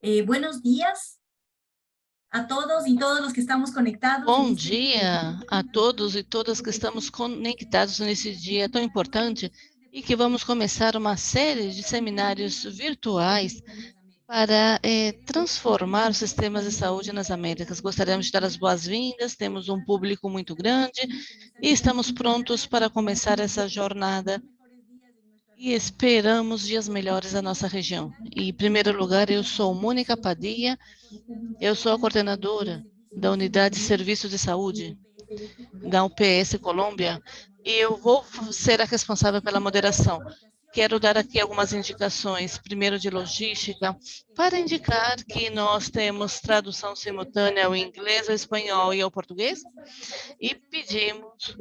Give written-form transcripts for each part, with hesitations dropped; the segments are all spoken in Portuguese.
Buenos días a todos y todos los que estamos conectados en Bom este día de dia a todos e todas que estamos conectados nesse dia tão importante e que vamos começar uma série de seminários virtuais para transformar os sistemas de saúde nas Américas. Gostaríamos de dar as boas-vindas, temos um público muito grande e estamos prontos para começar essa jornada e esperamos dias melhores à nossa região. E, em primeiro lugar, eu sou Mônica Padilha, eu sou a coordenadora da Unidade de Serviços de Saúde da UPS Colômbia, e eu vou ser a responsável pela moderação. Quero dar aqui algumas indicações, primeiro de logística, para indicar que nós temos tradução simultânea ao inglês, ao espanhol e ao português, e pedimos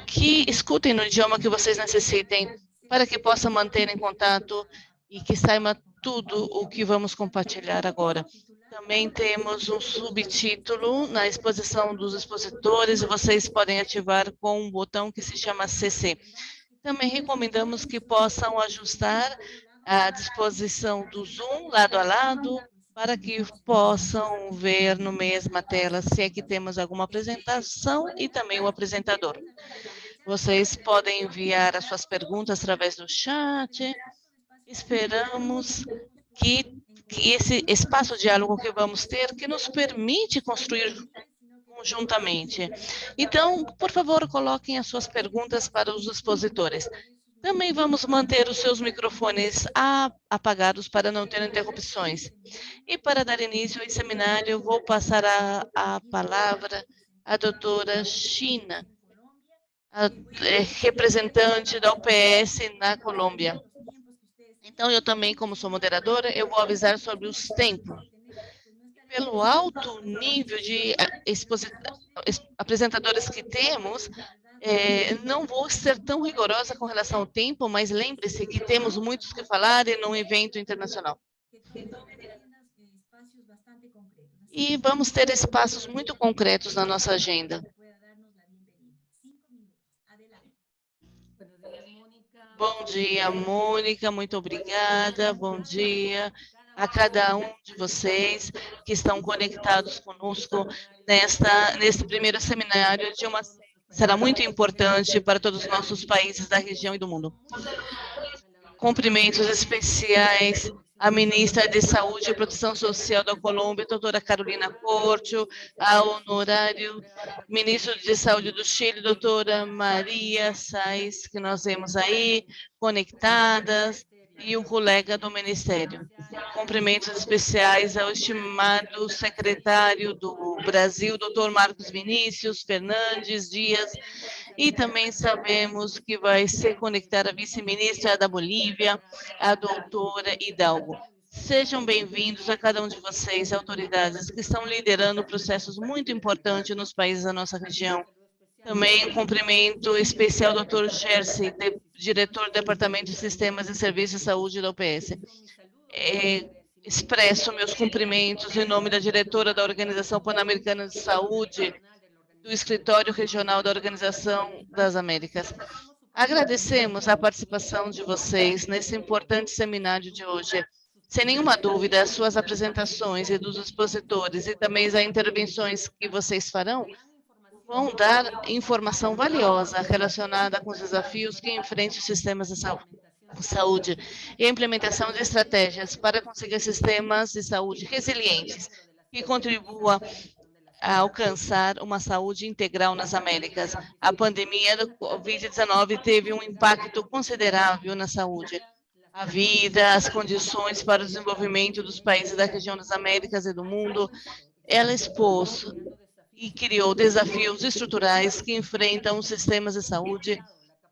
que escutem no idioma que vocês necessitem, para que possam manter em contato e que saiba tudo o que vamos compartilhar agora. Também temos um subtítulo na exposição dos expositores, e vocês podem ativar com um botão que se chama CC. Também recomendamos que possam ajustar a disposição do Zoom lado a lado, para que possam ver no mesma tela se é que temos alguma apresentação e também o apresentador. Vocês podem enviar as suas perguntas através do chat. Esperamos que esse espaço de diálogo que vamos ter, que nos permite construir conjuntamente. Então, por favor, coloquem as suas perguntas para os expositores. Também vamos manter os seus microfones apagados para não ter interrupções. E para dar início ao seminário, vou passar a palavra à doutora China, a representante da UPS na Colômbia. Então, eu também, como sou moderadora, eu vou avisar sobre os tempos. Pelo alto nível de apresentadores que temos, não vou ser tão rigorosa com relação ao tempo, mas lembre-se que temos muitos que falar em um evento internacional. E vamos ter espaços muito concretos na nossa agenda. Bom dia, Mônica, muito obrigada. Bom dia a cada um de vocês que estão conectados conosco neste primeiro seminário de uma será muito importante para todos os nossos países da região e do mundo. Cumprimentos especiais à ministra de Saúde e Proteção Social da Colômbia, doutora Carolina Corcho, ao honorário ministro de Saúde do Chile, doutora Maria Sais, que nós vemos aí, conectadas, e o colega do Ministério. Cumprimentos especiais ao estimado secretário do Brasil, doutor Marcos Vinícius Fernandes Dias, e também sabemos que vai se conectar a vice-ministra da Bolívia, a doutora Hidalgo. Sejam bem-vindos a cada um de vocês, autoridades que estão liderando processos muito importantes nos países da nossa região. Também cumprimento especial ao Dr. Jersey, diretor do Departamento de Sistemas e Serviços de Saúde da UPS. Expresso meus cumprimentos em nome da diretora da Organização Pan-Americana de Saúde, do Escritório Regional da Organização das Américas. Agradecemos a participação de vocês nesse importante seminário de hoje. Sem nenhuma dúvida, as suas apresentações e dos expositores e também as intervenções que vocês farão vão dar informação valiosa relacionada com os desafios que enfrentam os sistemas de saúde e a implementação de estratégias para conseguir sistemas de saúde resilientes que contribuam a alcançar uma saúde integral nas Américas. A pandemia do Covid-19 teve um impacto considerável na saúde, a vida, as condições para o desenvolvimento dos países da região das Américas e do mundo. Ela expôs e criou desafios estruturais que enfrentam os sistemas de saúde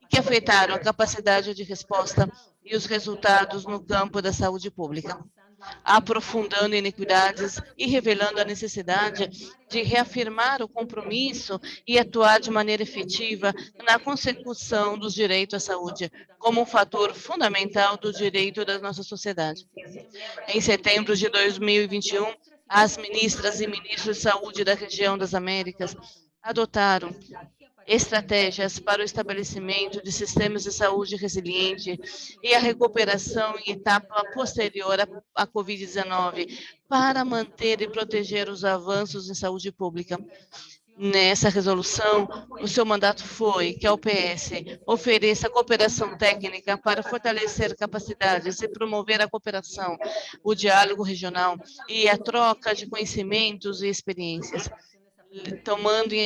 e que afetaram a capacidade de resposta e os resultados no campo da saúde pública, aprofundando iniquidades e revelando a necessidade de reafirmar o compromisso e atuar de maneira efetiva na consecução dos direitos à saúde, como um fator fundamental do direito da nossa sociedade. Em setembro de 2021, as ministras e ministros de saúde da região das Américas adotaram estratégias para o estabelecimento de sistemas de saúde resiliente e a recuperação em etapa posterior à Covid-19, para manter e proteger os avanços em saúde pública. Nessa resolução, o seu mandato foi que a OPS ofereça cooperação técnica para fortalecer capacidades e promover a cooperação, o diálogo regional e a troca de conhecimentos e experiências, tomando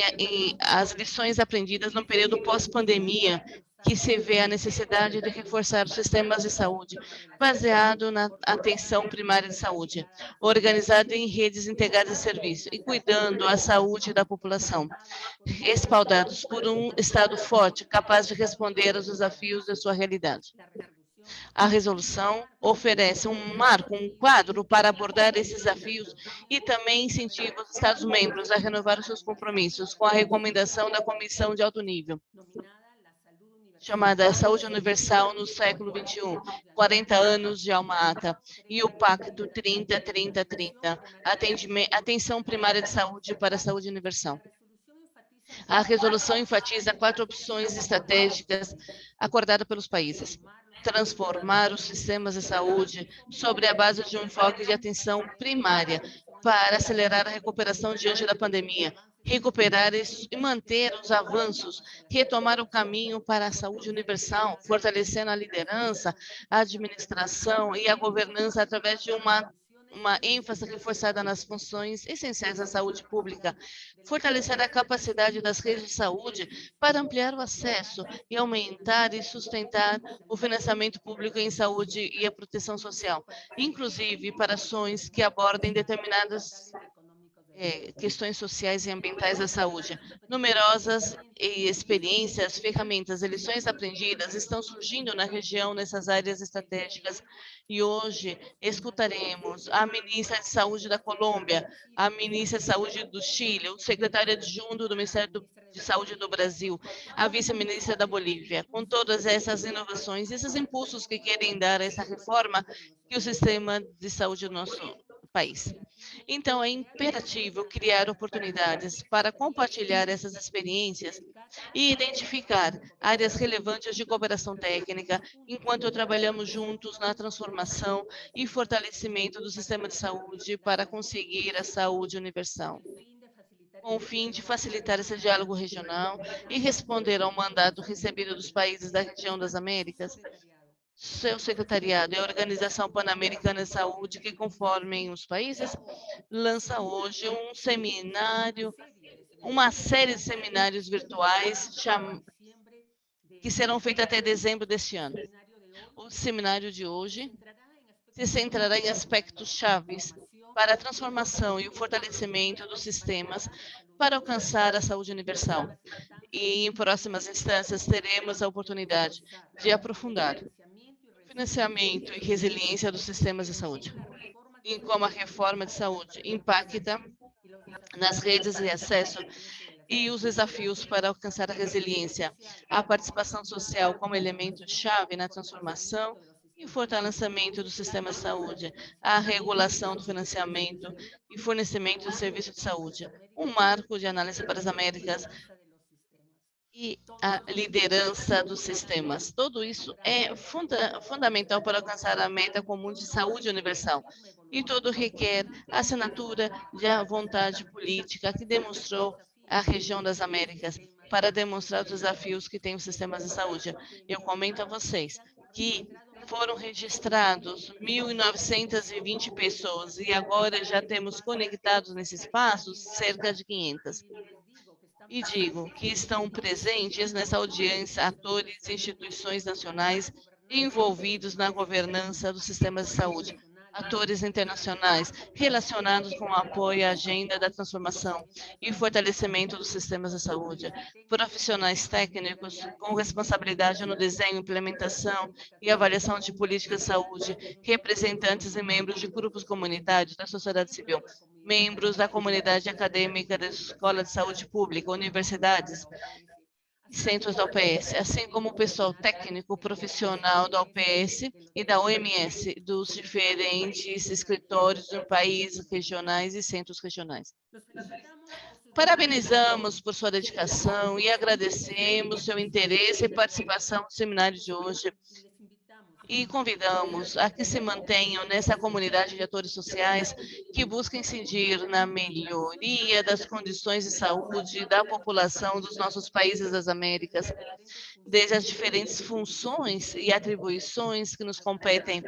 as lições aprendidas no período pós-pandemia, que se vê a necessidade de reforçar os sistemas de saúde, baseado na atenção primária de saúde, organizado em redes integradas de serviço e cuidando a saúde da população, respaldados por um Estado forte, capaz de responder aos desafios da sua realidade. A resolução oferece um marco, um quadro para abordar esses desafios e também incentiva os Estados-membros a renovar os seus compromissos com a recomendação da Comissão de Alto Nível, chamada Saúde Universal no século XXI, 40 anos de Alma-Ata, e o Pacto 30-30-30, atenção primária de saúde para a saúde universal. A resolução enfatiza 4 opções estratégicas acordadas pelos países: transformar os sistemas de saúde sobre a base de um enfoque de atenção primária para acelerar a recuperação diante da pandemia, recuperar e manter os avanços, retomar o caminho para a saúde universal, fortalecendo a liderança, a administração e a governança através de uma ênfase reforçada nas funções essenciais da saúde pública, fortalecer a capacidade das redes de saúde para ampliar o acesso e aumentar e sustentar o financiamento público em saúde e a proteção social, inclusive para ações que abordem determinadas questões sociais e ambientais da saúde. Numerosas experiências, ferramentas e lições aprendidas estão surgindo na região nessas áreas estratégicas e hoje escutaremos a ministra de Saúde da Colômbia, a ministra de Saúde do Chile, o secretário adjunto do Ministério de Saúde do Brasil, a vice-ministra da Bolívia, com todas essas inovações, esses impulsos que querem dar a essa reforma que o sistema de saúde do nosso país. Então, é imperativo criar oportunidades para compartilhar essas experiências e identificar áreas relevantes de cooperação técnica, enquanto trabalhamos juntos na transformação e fortalecimento do sistema de saúde para conseguir a saúde universal, com o fim de facilitar esse diálogo regional e responder ao mandato recebido dos países da região das Américas. Seu secretariado é a Organização Pan-Americana de Saúde, que, conforme os países, lança hoje um seminário, uma série de seminários virtuais que serão feitos até dezembro deste ano. O seminário de hoje se centrará em aspectos chaves para a transformação e o fortalecimento dos sistemas para alcançar a saúde universal. E em próximas instâncias teremos a oportunidade de aprofundar financiamento e resiliência dos sistemas de saúde, e como a reforma de saúde impacta nas redes de acesso e os desafios para alcançar a resiliência, a participação social como elemento-chave na transformação e o fortalecimento do sistema de saúde, a regulação do financiamento e fornecimento de serviços de saúde, um marco de análise para as Américas e a liderança dos sistemas. Tudo isso é fundamental para alcançar a meta comum de saúde universal. E tudo requer a assinatura da vontade política que demonstrou a região das Américas para demonstrar os desafios que tem os sistemas de saúde. Eu comento a vocês que foram registrados 1.920 pessoas e agora já temos conectados nesse espaço cerca de 500. E digo que estão presentes nessa audiência atores e instituições nacionais envolvidos na governança dos sistemas de saúde, atores internacionais relacionados com o apoio à agenda da transformação e fortalecimento dos sistemas de saúde, profissionais técnicos com responsabilidade no desenho, implementação e avaliação de políticas de saúde, representantes e membros de grupos comunitários da sociedade civil, membros da comunidade acadêmica da Escola de Saúde Pública, universidades e centros da OPS, assim como o pessoal técnico profissional da OPS e da OMS, dos diferentes escritórios do país, regionais e centros regionais. Parabenizamos por sua dedicação e agradecemos seu interesse e participação no seminário de hoje. E convidamos a que se mantenham nessa comunidade de atores sociais que busca incidir na melhoria das condições de saúde da população dos nossos países das Américas, desde as diferentes funções e atribuições que nos competem,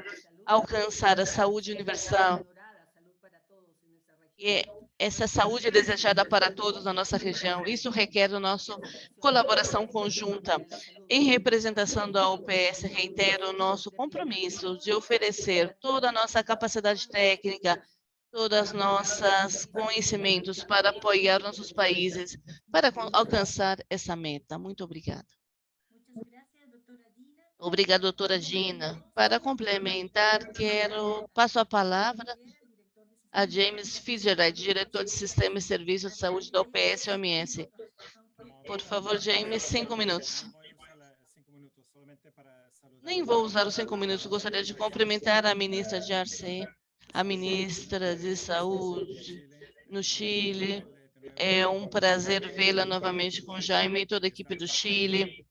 alcançar a saúde universal. E essa saúde é desejada para todos na nossa região. Isso requer a nossa colaboração conjunta. Em representação da OPS, reitero o nosso compromisso de oferecer toda a nossa capacidade técnica, todas as nossas conhecimentos para apoiar nossos países, para alcançar essa meta. Muito obrigada. Obrigada, doutora Gina. Para complementar, passo a palavra a James Fitzgerald, diretor de Sistema e Serviços de Saúde da OPS-OMS. Por favor, James, 5 minutos. Nem vou usar os 5 minutos, gostaria de cumprimentar a ministra de Arce, a ministra de Saúde no Chile. É um prazer vê-la novamente com o Jaime e toda a equipe do Chile,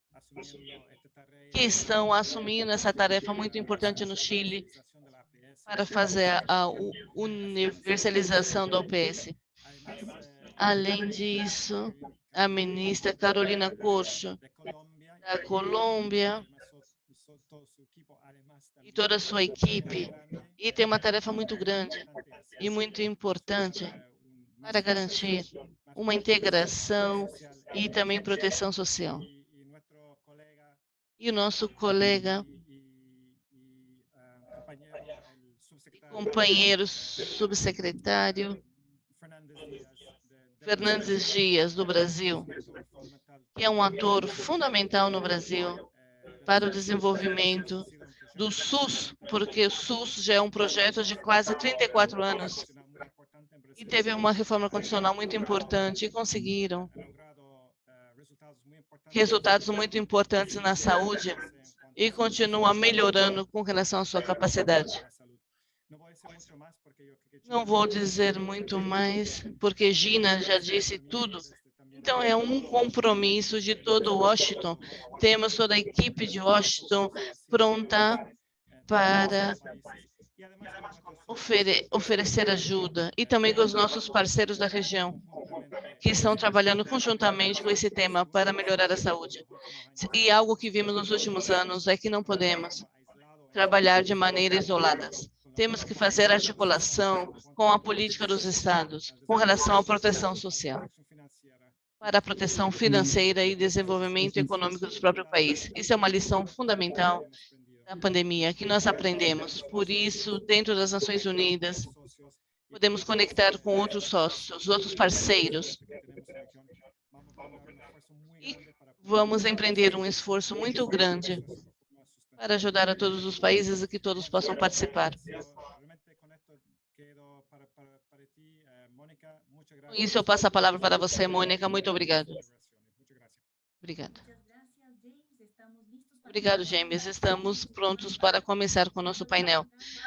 que estão assumindo essa tarefa muito importante no Chile para fazer a universalização da OPS. Além disso, a ministra Carolina Corcho, da Colômbia, e toda a sua equipe, e tem uma tarefa muito grande e muito importante para garantir uma integração e também proteção social. E o nosso colega, companheiro subsecretário Fernandes Dias, do Brasil, que é um ator fundamental no Brasil para o desenvolvimento do SUS, porque o SUS já é um projeto de quase 34 anos e teve uma reforma constitucional muito importante e conseguiram resultados muito importantes na saúde e continua melhorando com relação à sua capacidade. Não vou dizer muito mais, porque Gina já disse tudo. Então, é um compromisso de todo Washington. Temos toda a equipe de Washington pronta para oferecer ajuda, e também com os nossos parceiros da região, que estão trabalhando conjuntamente com esse tema para melhorar a saúde. E algo que vimos nos últimos anos é que não podemos trabalhar de maneira isolada. Temos que fazer articulação com a política dos estados, com relação à proteção social, para a proteção financeira e desenvolvimento econômico dos próprios países. Isso é uma lição fundamental da pandemia que nós aprendemos. Por isso, dentro das Nações Unidas, podemos conectar com outros sócios, outros parceiros. E vamos empreender um esforço muito grande para ajudar a todos os países e que todos possam participar. Com isso, eu passo a palavra para você, Mônica. Muito obrigado. Obrigada. Obrigado, James. Estamos prontos para começar com o nosso painel.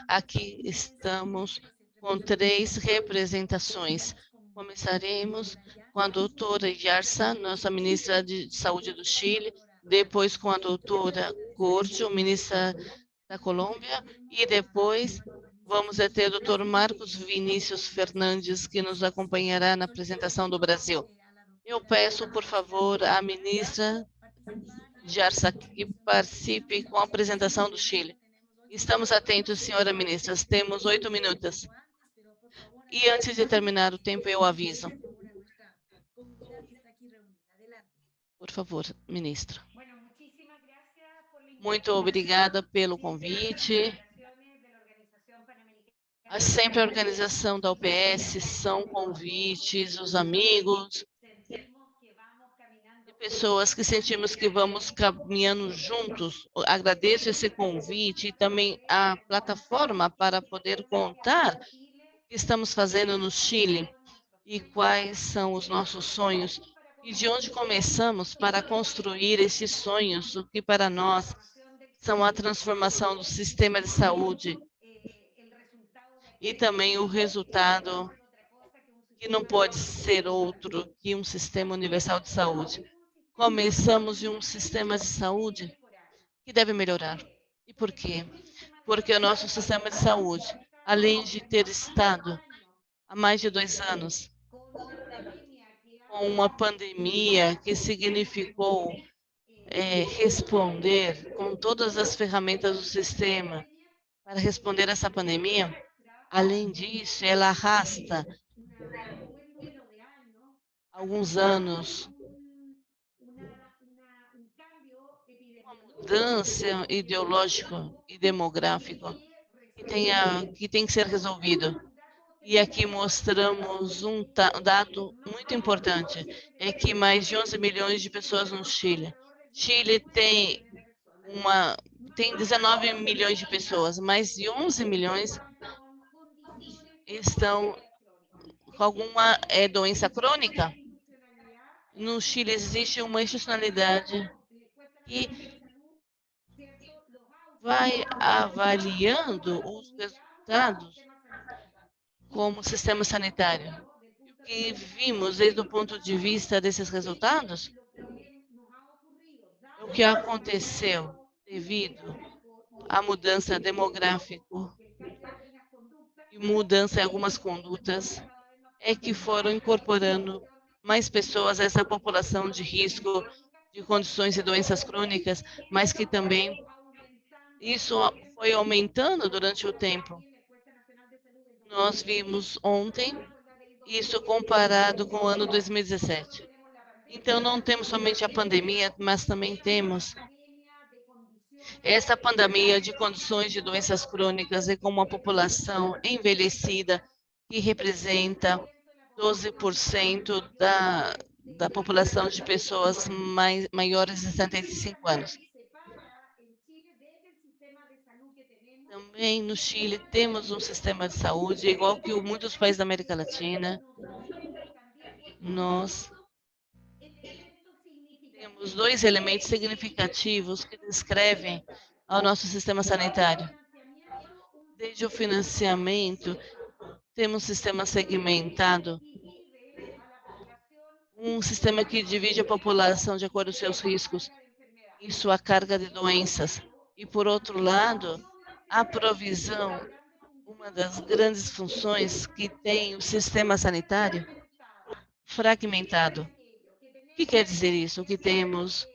Aqui estamos com 3 representações. Começaremos com a doutora Yarsa, nossa ministra de Saúde do Chile, depois com a doutora Corcho, ministra da Colômbia, e depois vamos ter o doutor Marcos Vinícius Fernandes, que nos acompanhará na apresentação do Brasil. Eu peço, por favor, à ministra Yarsa que participe com a apresentação do Chile. Estamos atentos, senhora ministra. Temos 8 minutos. E antes de terminar o tempo, eu aviso. Por favor, ministra. Muito obrigada pelo convite. Sempre a organização da OPS são convites, os amigos, de pessoas que sentimos que vamos caminhando juntos. Agradeço esse convite e também a plataforma para poder contar o que estamos fazendo no Chile e quais são os nossos sonhos e de onde começamos para construir esses sonhos, o que para nós são a transformação do sistema de saúde e também o resultado que não pode ser outro que um sistema universal de saúde. Começamos de um sistema de saúde que deve melhorar. E por quê? Porque o nosso sistema de saúde, além de ter estado há mais de 2 anos com uma pandemia que significou responder com todas as ferramentas do sistema para responder a essa pandemia, além disso, ela arrasta alguns anos uma mudança ideológica e demográfica que tem que ser resolvido. E aqui mostramos um dado muito importante, é que mais de 11 milhões de pessoas no Chile. Chile tem 19 milhões de pessoas, mais de 11 milhões estão com alguma doença crônica. No Chile existe uma institucionalidade que vai avaliando os resultados como sistema sanitário. O que vimos desde o ponto de vista desses resultados, o que aconteceu devido à mudança demográfica e mudança em algumas condutas, é que foram incorporando mais pessoas a essa população de risco de condições de doenças crônicas, mas que também isso foi aumentando durante o tempo. Nós vimos ontem isso comparado com o ano 2017. Então, não temos somente a pandemia, mas também temos essa pandemia de condições de doenças crônicas e com uma população envelhecida que representa 12% da população de pessoas maiores de 75 anos. Também no Chile temos um sistema de saúde, igual que muitos países da América Latina. Nós temos 2 elementos significativos que descrevem ao nosso sistema sanitário. Desde o financiamento, temos um sistema segmentado, um sistema que divide a população de acordo com seus riscos e sua carga de doenças. E, por outro lado, a provisão, uma das grandes funções que tem o sistema sanitário, fragmentado. O que quer dizer isso? Que temos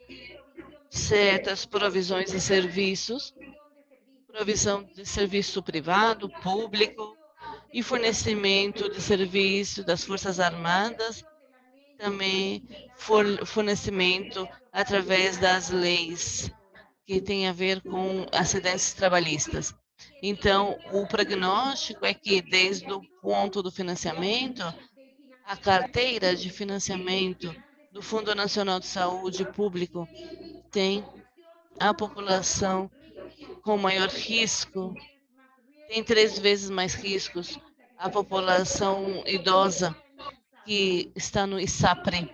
certas provisões de serviços, provisão de serviço privado, público, e fornecimento de serviço das Forças Armadas, também fornecimento através das leis que tem a ver com acidentes trabalhistas. Então, o prognóstico é que, desde o ponto do financiamento, a carteira de financiamento do Fundo Nacional de Saúde Público tem a população com maior risco, tem 3 vezes mais riscos, a população idosa que está no ISAPRE.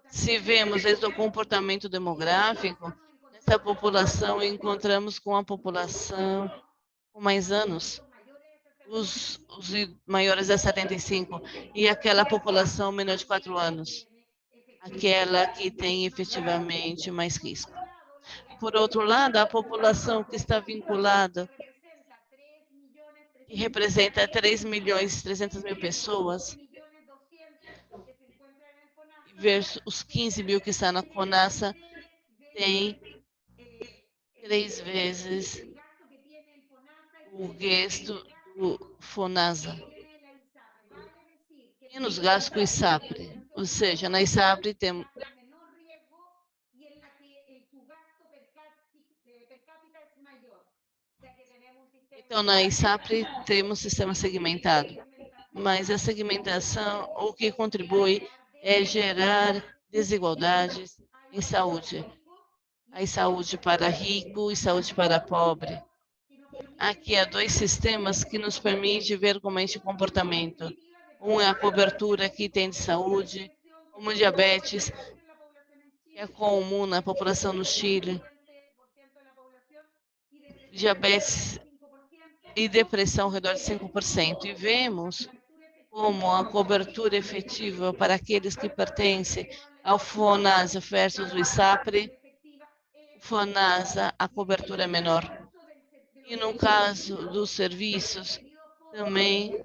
Se vemos desde o comportamento demográfico, essa população encontramos com a população com mais anos, os maiores de 75, e aquela população menor de 4 anos, aquela que tem efetivamente mais risco. Por outro lado, a população que está vinculada, que representa 3.300.000 pessoas, versus os 15 mil que está na CONASA, tem 3 vezes o gasto do FONASA. Menos gasto com o ISAPRE, ou seja, na ISAPRE temos então, na ISAPRE temos sistema segmentado, mas a segmentação, o que contribui é gerar desigualdades em saúde. Há saúde para rico e saúde para pobre. Aqui há 2 sistemas que nos permitem ver como é esse comportamento. Um é a cobertura que tem de saúde, como diabetes, que é comum na população no Chile, diabetes e depressão ao redor de 5%. E vemos como a cobertura efetiva para aqueles que pertencem ao FONASA versus o ISAPRE. O FONASA, a cobertura é menor. E no caso dos serviços, também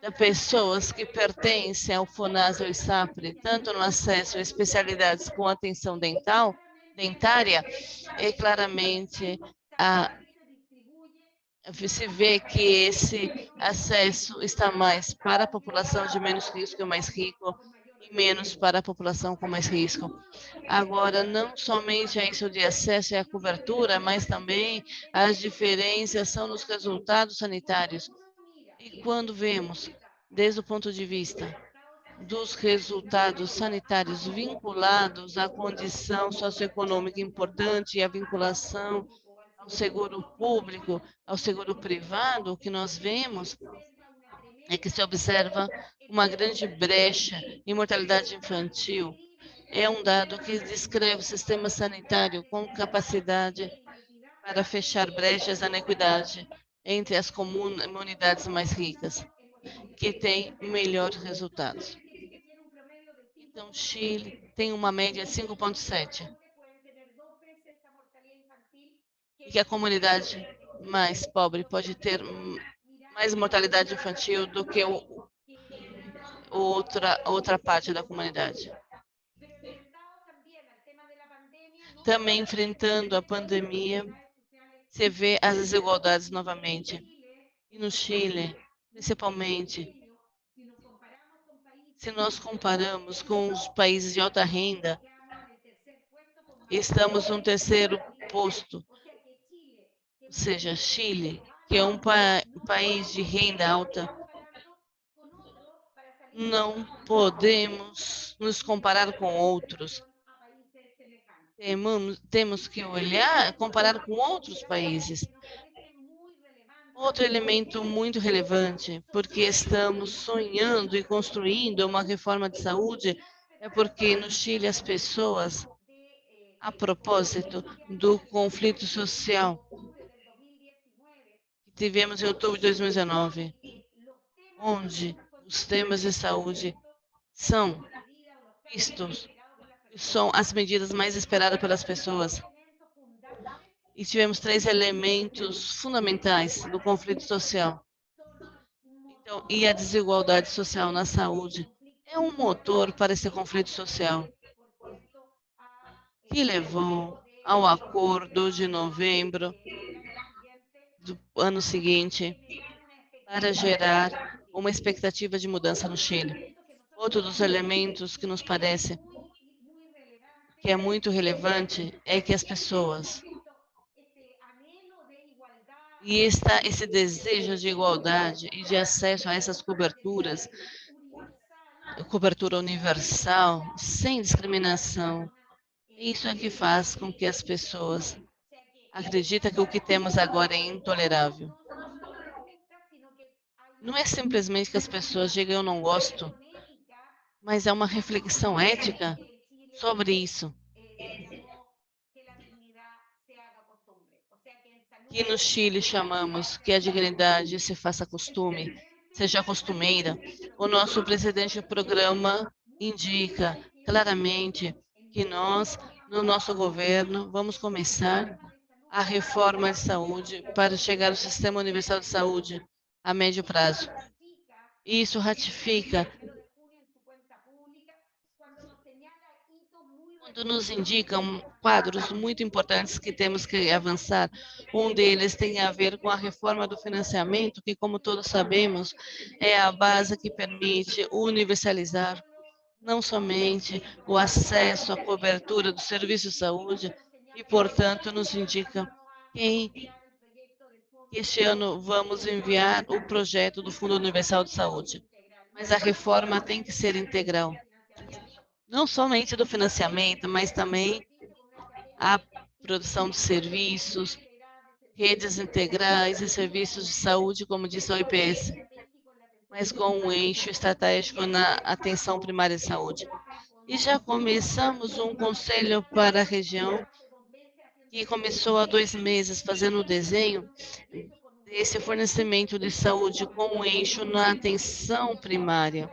de pessoas que pertencem ao FONASA ou ISAPRE, tanto no acesso a especialidades com atenção dentária, é claramente se vê que esse acesso está mais para a população de menos risco e mais rico, e menos para a população com mais risco. Agora, não somente é isso de acesso e a cobertura, mas também as diferenças são nos resultados sanitários. E quando vemos, desde o ponto de vista dos resultados sanitários vinculados à condição socioeconômica importante e à vinculação ao seguro público, ao seguro privado, o que nós vemos é que se observa uma grande brecha em mortalidade infantil. É um dado que descreve o sistema sanitário com capacidade para fechar brechas na inequidade entre as comunidades mais ricas, que têm melhores resultados. Então, Chile tem uma média de 5,7. E que a comunidade mais pobre pode ter mais mortalidade infantil do que outra parte da comunidade. Também enfrentando a pandemia, se vê as desigualdades novamente. E no Chile, principalmente, se nós comparamos com os países de alta renda, estamos no terceiro posto, ou seja, Chile, que é um país de renda alta, não podemos nos comparar com outros. Temos que olhar, comparar com outros países. Outro elemento muito relevante, porque estamos sonhando e construindo uma reforma de saúde, é porque no Chile as pessoas, a propósito do conflito social que tivemos em outubro de 2019, onde os temas de saúde são vistos, são as medidas mais esperadas pelas pessoas. E tivemos 3 elementos fundamentais do conflito social. Então, e a desigualdade social na saúde é um motor para esse conflito social, que levou ao acordo de novembro do ano seguinte para gerar uma expectativa de mudança no Chile. Outro dos elementos que nos parece que é muito relevante é que as pessoas e esse desejo de igualdade e de acesso a essas coberturas, cobertura universal, sem discriminação, isso é que faz com que as pessoas acreditem que o que temos agora é intolerável. Não é simplesmente que as pessoas digam eu não gosto, mas é uma reflexão ética sobre isso. Que no Chile chamamos que a dignidade se faça costume, seja costumeira. O nosso presidente do programa indica claramente que nós, no nosso governo, vamos começar a reforma de saúde para chegar ao Sistema Universal de Saúde a médio prazo. Isso ratifica quando nos indicam quadros muito importantes que temos que avançar. Um deles tem a ver com a reforma do financiamento, que, como todos sabemos, é a base que permite universalizar não somente o acesso à cobertura do serviço de saúde, e, portanto, nos indica que este ano vamos enviar o projeto do Fundo Universal de Saúde. Mas a reforma tem que ser integral. Não somente do financiamento, mas também a produção de serviços, redes integrais e serviços de saúde, como disse a OMS, mas com um eixo estratégico na atenção primária de saúde. E já começamos um conselho para a região, que começou há 2 meses fazendo o desenho desse fornecimento de saúde com um eixo na atenção primária.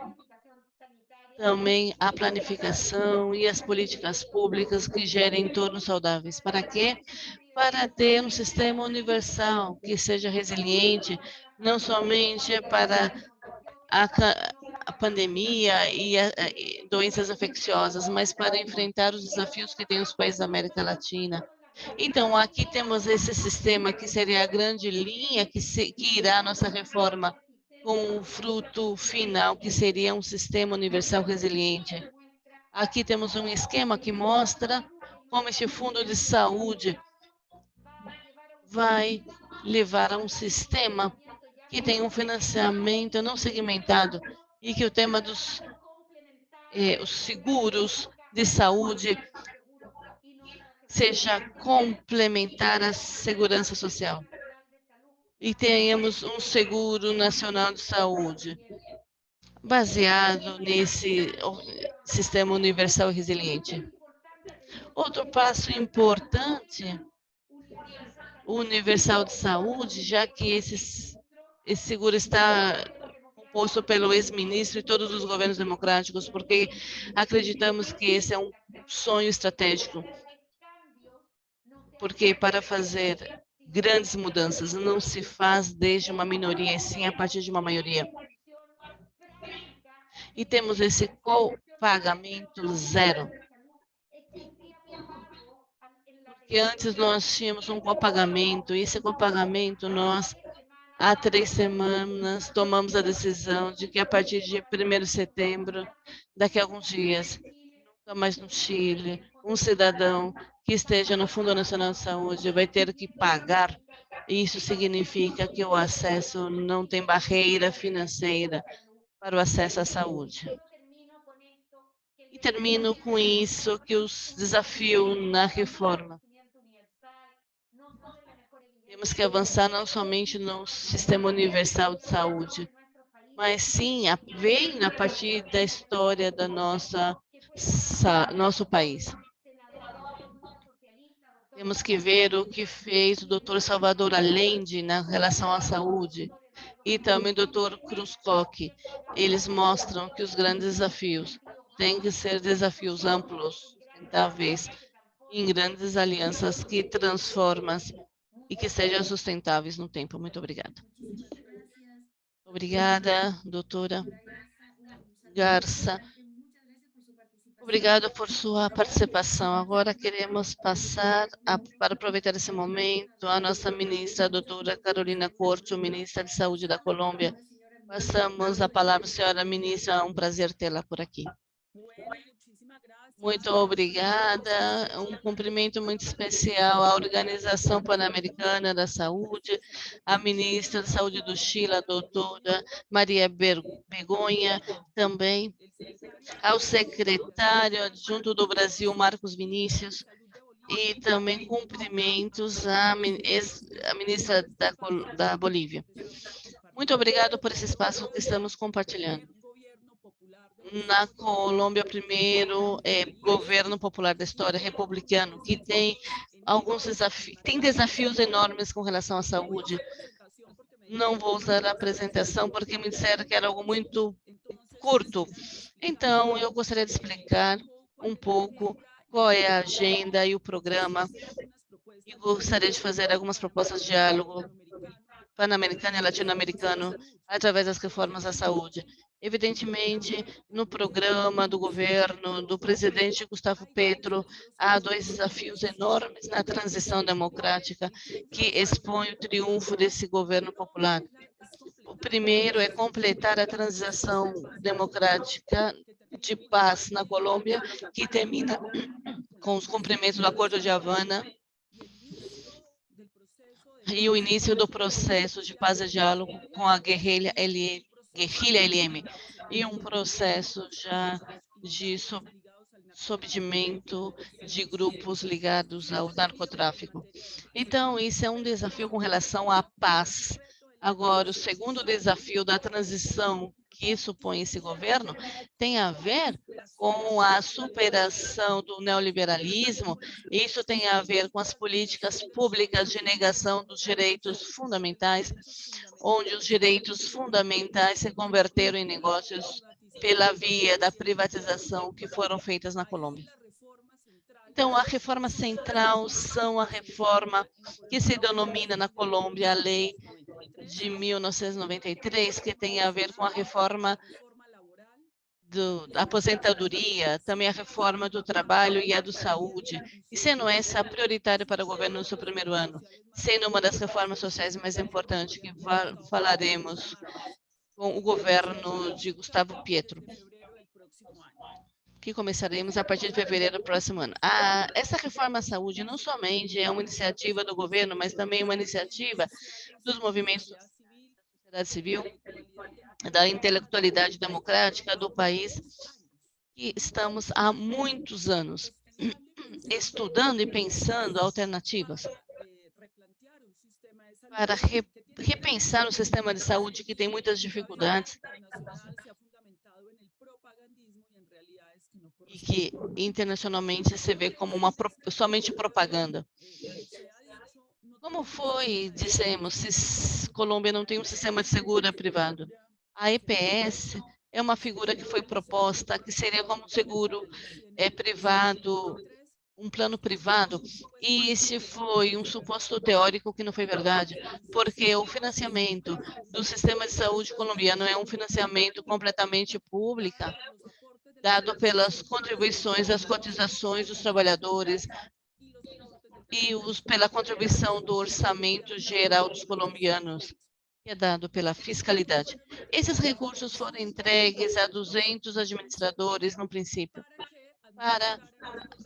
Também a planificação e as políticas públicas que gerem entornos saudáveis. Para quê? Para ter um sistema universal que seja resiliente, não somente para a, a pandemia e doenças infecciosas, mas para enfrentar os desafios que têm os países da América Latina. Então, aqui temos esse sistema que seria a grande linha que irá a nossa reforma com o fruto final, que seria um sistema universal resiliente. Aqui temos um esquema que mostra como este fundo de saúde vai levar a um sistema que tem um financiamento não segmentado e que o tema dos os seguros de saúde seja complementar à segurança social. E tenhamos um seguro nacional de saúde, baseado nesse sistema universal e resiliente. Outro passo importante, o universal de saúde, já que esse seguro está composto pelo ex-ministro e todos os governos democráticos, porque acreditamos que esse é um sonho estratégico, porque para fazer grandes mudanças não se faz desde uma minoria, e sim a partir de uma maioria. E temos esse copagamento zero. Porque antes nós tínhamos um copagamento, e esse copagamento nós, há 3 semanas, tomamos a decisão de que a partir de 1º de setembro, daqui a alguns dias, nunca mais no Chile, um cidadão que esteja no Fundo Nacional de Saúde vai ter que pagar. Isso significa que o acesso não tem barreira financeira para o acesso à saúde. E termino com isso, que os desafios na reforma. Temos que avançar não somente no sistema universal de saúde, mas sim vem a partir da história da nosso país. Temos que ver o que fez o Dr. Salvador Allende na relação à saúde e também o Dr. Cruz Coque. Eles mostram que os grandes desafios têm que ser desafios amplos, sustentáveis, em grandes alianças que transformam e que sejam sustentáveis no tempo. Muito obrigada. Obrigada, doutora Garça. Obrigada por sua participação. Agora queremos passar, para aproveitar esse momento, a nossa ministra, a doutora Carolina Corcho, ministra de Saúde da Colômbia. Passamos a palavra à senhora ministra, é um prazer tê-la por aqui. Muito obrigada. Um cumprimento muito especial à Organização Pan-Americana da Saúde, à ministra da Saúde do Chile, a doutora Maria Begonha, também ao secretário adjunto do Brasil, Marcos Vinícius, e também cumprimentos à ministra da Bolívia. Muito obrigado por esse espaço que estamos compartilhando. Na Colômbia, o primeiro governo popular da história, republicano, que tem alguns desafios enormes com relação à saúde. Não vou usar a apresentação porque me disseram que era algo muito curto. Então, eu gostaria de explicar um pouco qual é a agenda e o programa, e gostaria de fazer algumas propostas de diálogo pan-americano e latino-americano através das reformas à saúde. Evidentemente, no programa do governo do presidente Gustavo Petro, há 2 desafios enormes na transição democrática que expõem o triunfo desse governo popular. O primeiro é completar a transição democrática de paz na Colômbia, que termina com os cumprimentos do Acordo de Havana e o início do processo de paz e diálogo com a guerrilha LM, e um processo já de sobredimento de grupos ligados ao narcotráfico. Então, isso é um desafio com relação à paz. Agora, o segundo desafio da transição, que supõe esse governo tem a ver com a superação do neoliberalismo, isso tem a ver com as políticas públicas de negação dos direitos fundamentais, onde os direitos fundamentais se converteram em negócios pela via da privatização que foram feitas na Colômbia. Então, a reforma central são a reforma que se denomina na Colômbia a Lei de 1993, que tem a ver com a reforma da aposentadoria, também a reforma do trabalho e a do saúde, e sendo essa prioritária para o governo no seu primeiro ano, sendo uma das reformas sociais mais importantes que falaremos com o governo de Gustavo Petro, que começaremos a partir de fevereiro do próximo ano. Essa reforma à saúde não somente é uma iniciativa do governo, mas também uma iniciativa dos movimentos da sociedade civil, da intelectualidade democrática do país, que estamos há muitos anos estudando e pensando alternativas para repensar o sistema de saúde que tem muitas dificuldades e que internacionalmente se vê como somente propaganda. Como dissemos, se Colômbia não tem um sistema de seguro privado. A EPS é uma figura que foi proposta, que seria como um seguro privado, um plano privado, e esse foi um suposto teórico que não foi verdade, porque o financiamento do sistema de saúde colombiano é um financiamento completamente público, dado pelas contribuições, as cotizações dos trabalhadores e pela contribuição do orçamento geral dos colombianos, que é dado pela fiscalidade. Esses recursos foram entregues a 200 administradores no princípio, para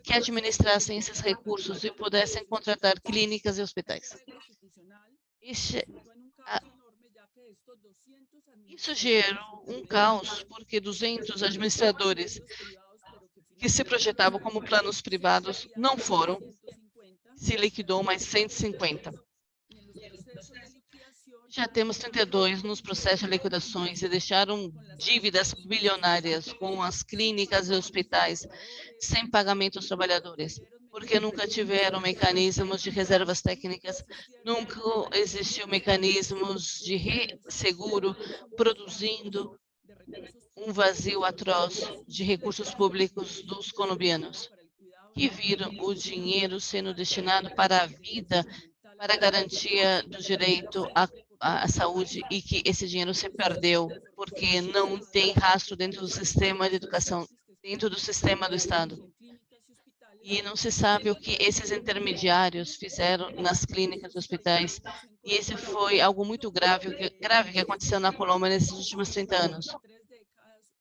que administrassem esses recursos e pudessem contratar clínicas e hospitais. Isso gerou um caos, porque 200 administradores que se projetavam como planos privados não foram, se liquidou mais 150. Já temos 32 nos processos de liquidações e deixaram dívidas bilionárias com as clínicas e hospitais sem pagamento aos trabalhadores, porque nunca tiveram mecanismos de reservas técnicas, nunca existiu mecanismos de seguro, produzindo um vazio atroz de recursos públicos dos colombianos, que viram o dinheiro sendo destinado para a vida, para a garantia do direito à saúde, e que esse dinheiro se perdeu porque não tem rastro dentro do sistema de educação, dentro do sistema do Estado. E não se sabe o que esses intermediários fizeram nas clínicas e hospitais. E esse foi algo muito grave que aconteceu na Colômbia nesses últimos 30 anos.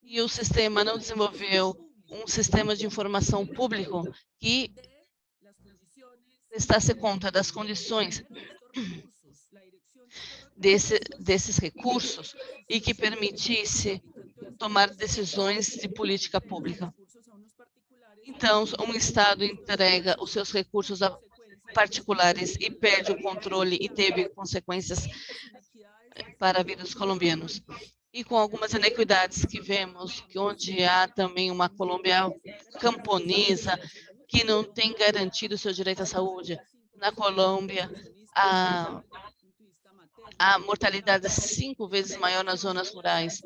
E o sistema não desenvolveu um sistema de informação público que prestasse conta das condições desses recursos e que permitisse tomar decisões de política pública. Então, um Estado entrega os seus recursos a particulares e perde o controle e teve consequências para a vida dos colombianos. E com algumas inequidades que vemos, que onde há também uma Colômbia camponesa que não tem garantido o seu direito à saúde. Na Colômbia, a mortalidade é 5 vezes maior nas zonas rurais,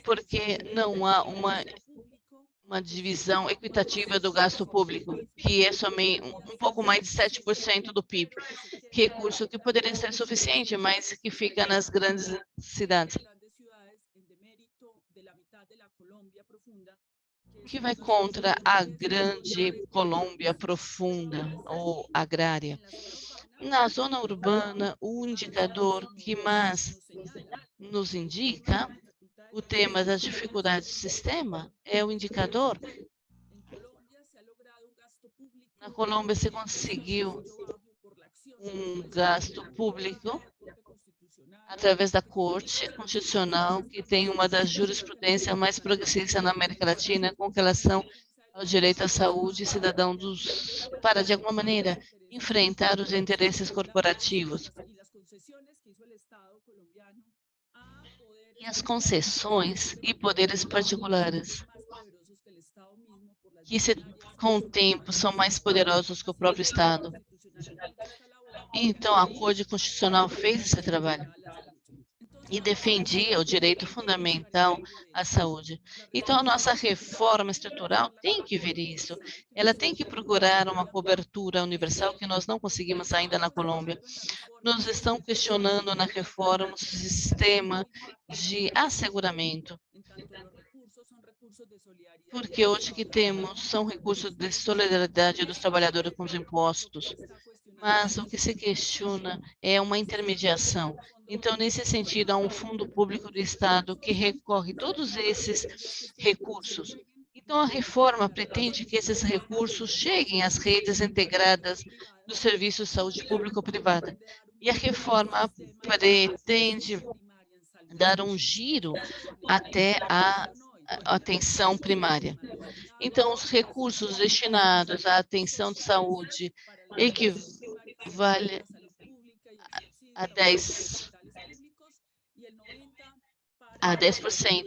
porque não há uma divisão equitativa do gasto público, que é somente um pouco mais de 7% do PIB, recurso que poderia ser suficiente, mas que fica nas grandes cidades, que vai contra a grande Colômbia profunda ou agrária. Na zona urbana, o indicador que mais nos indica o tema das dificuldades do sistema é o indicador. Na Colômbia se conseguiu um gasto público através da Corte Constitucional, que tem uma das jurisprudências mais progressistas na América Latina com relação ao direito à saúde cidadão para, de alguma maneira, enfrentar os interesses corporativos e as concessões e poderes particulares, que com o tempo são mais poderosos que o próprio Estado. Então, a Corte Constitucional fez esse trabalho e defendia o direito fundamental à saúde. Então, a nossa reforma estrutural tem que ver isso. Ela tem que procurar uma cobertura universal que nós não conseguimos ainda na Colômbia. Nos estão questionando na reforma o sistema de asseguramento, porque hoje que temos são recursos de solidariedade dos trabalhadores com os impostos, mas o que se questiona é uma intermediação. Então, nesse sentido, há um fundo público do Estado que recorre todos esses recursos. Então, a reforma pretende que esses recursos cheguem às redes integradas do Serviço de Saúde Público-Privada. E a reforma pretende dar um giro até a atenção primária. Então, os recursos destinados à atenção de saúde equivale a 10%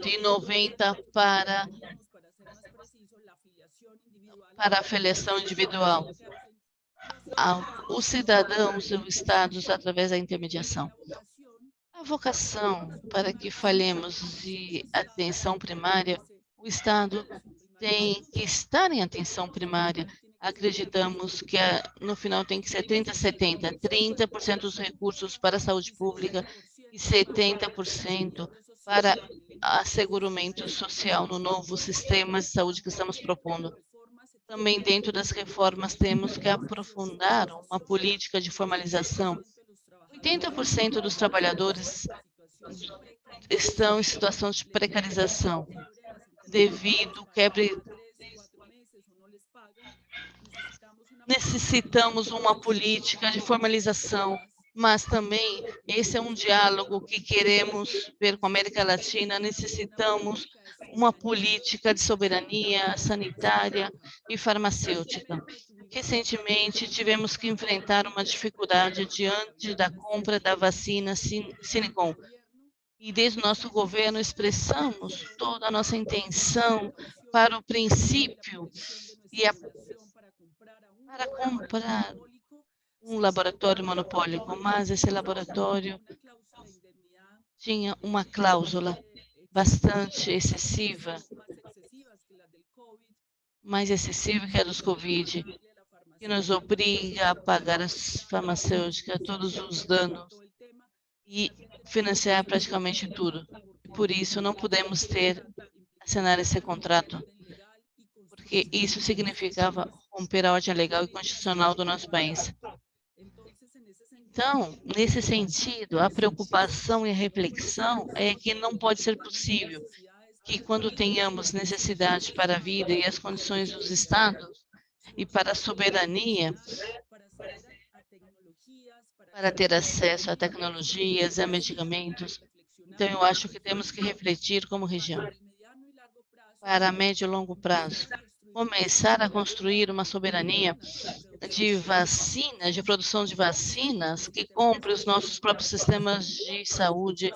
e 90% para a afiliação individual. Os cidadãos e os estados através da intermediação. A vocação para que falemos de atenção primária, o Estado tem que estar em atenção primária. Acreditamos que no final tem que ser 30-70, 30% dos recursos para a saúde pública e 70% para asseguramento social no novo sistema de saúde que estamos propondo. Também dentro das reformas temos que aprofundar uma política de formalização. 80% dos trabalhadores estão em situação de precarização devido à quebra. Necessitamos uma política de formalização, mas também esse é um diálogo que queremos ver com a América Latina. Necessitamos uma política de soberania sanitária e farmacêutica. Recentemente, tivemos que enfrentar uma dificuldade diante da compra da vacina Sinocom. E desde o nosso governo expressamos toda a nossa intenção para o princípio e para comprar um laboratório monopólico, mas esse laboratório tinha uma cláusula bastante excessiva, mais excessiva que a dos Covid, que nos obriga a pagar as farmacêuticas todos os danos e financiar praticamente tudo. Por isso, não podemos assinar esse contrato, porque isso significava romper a ordem legal e constitucional do nosso país. Então, nesse sentido, a preocupação e a reflexão é que não pode ser possível que quando tenhamos necessidade para a vida e as condições dos estados e para a soberania, para ter acesso a tecnologias e a medicamentos. Então, eu acho que temos que refletir como região, para médio e longo prazo, começar a construir uma soberania de vacinas, de produção de vacinas, que compre os nossos próprios sistemas de saúde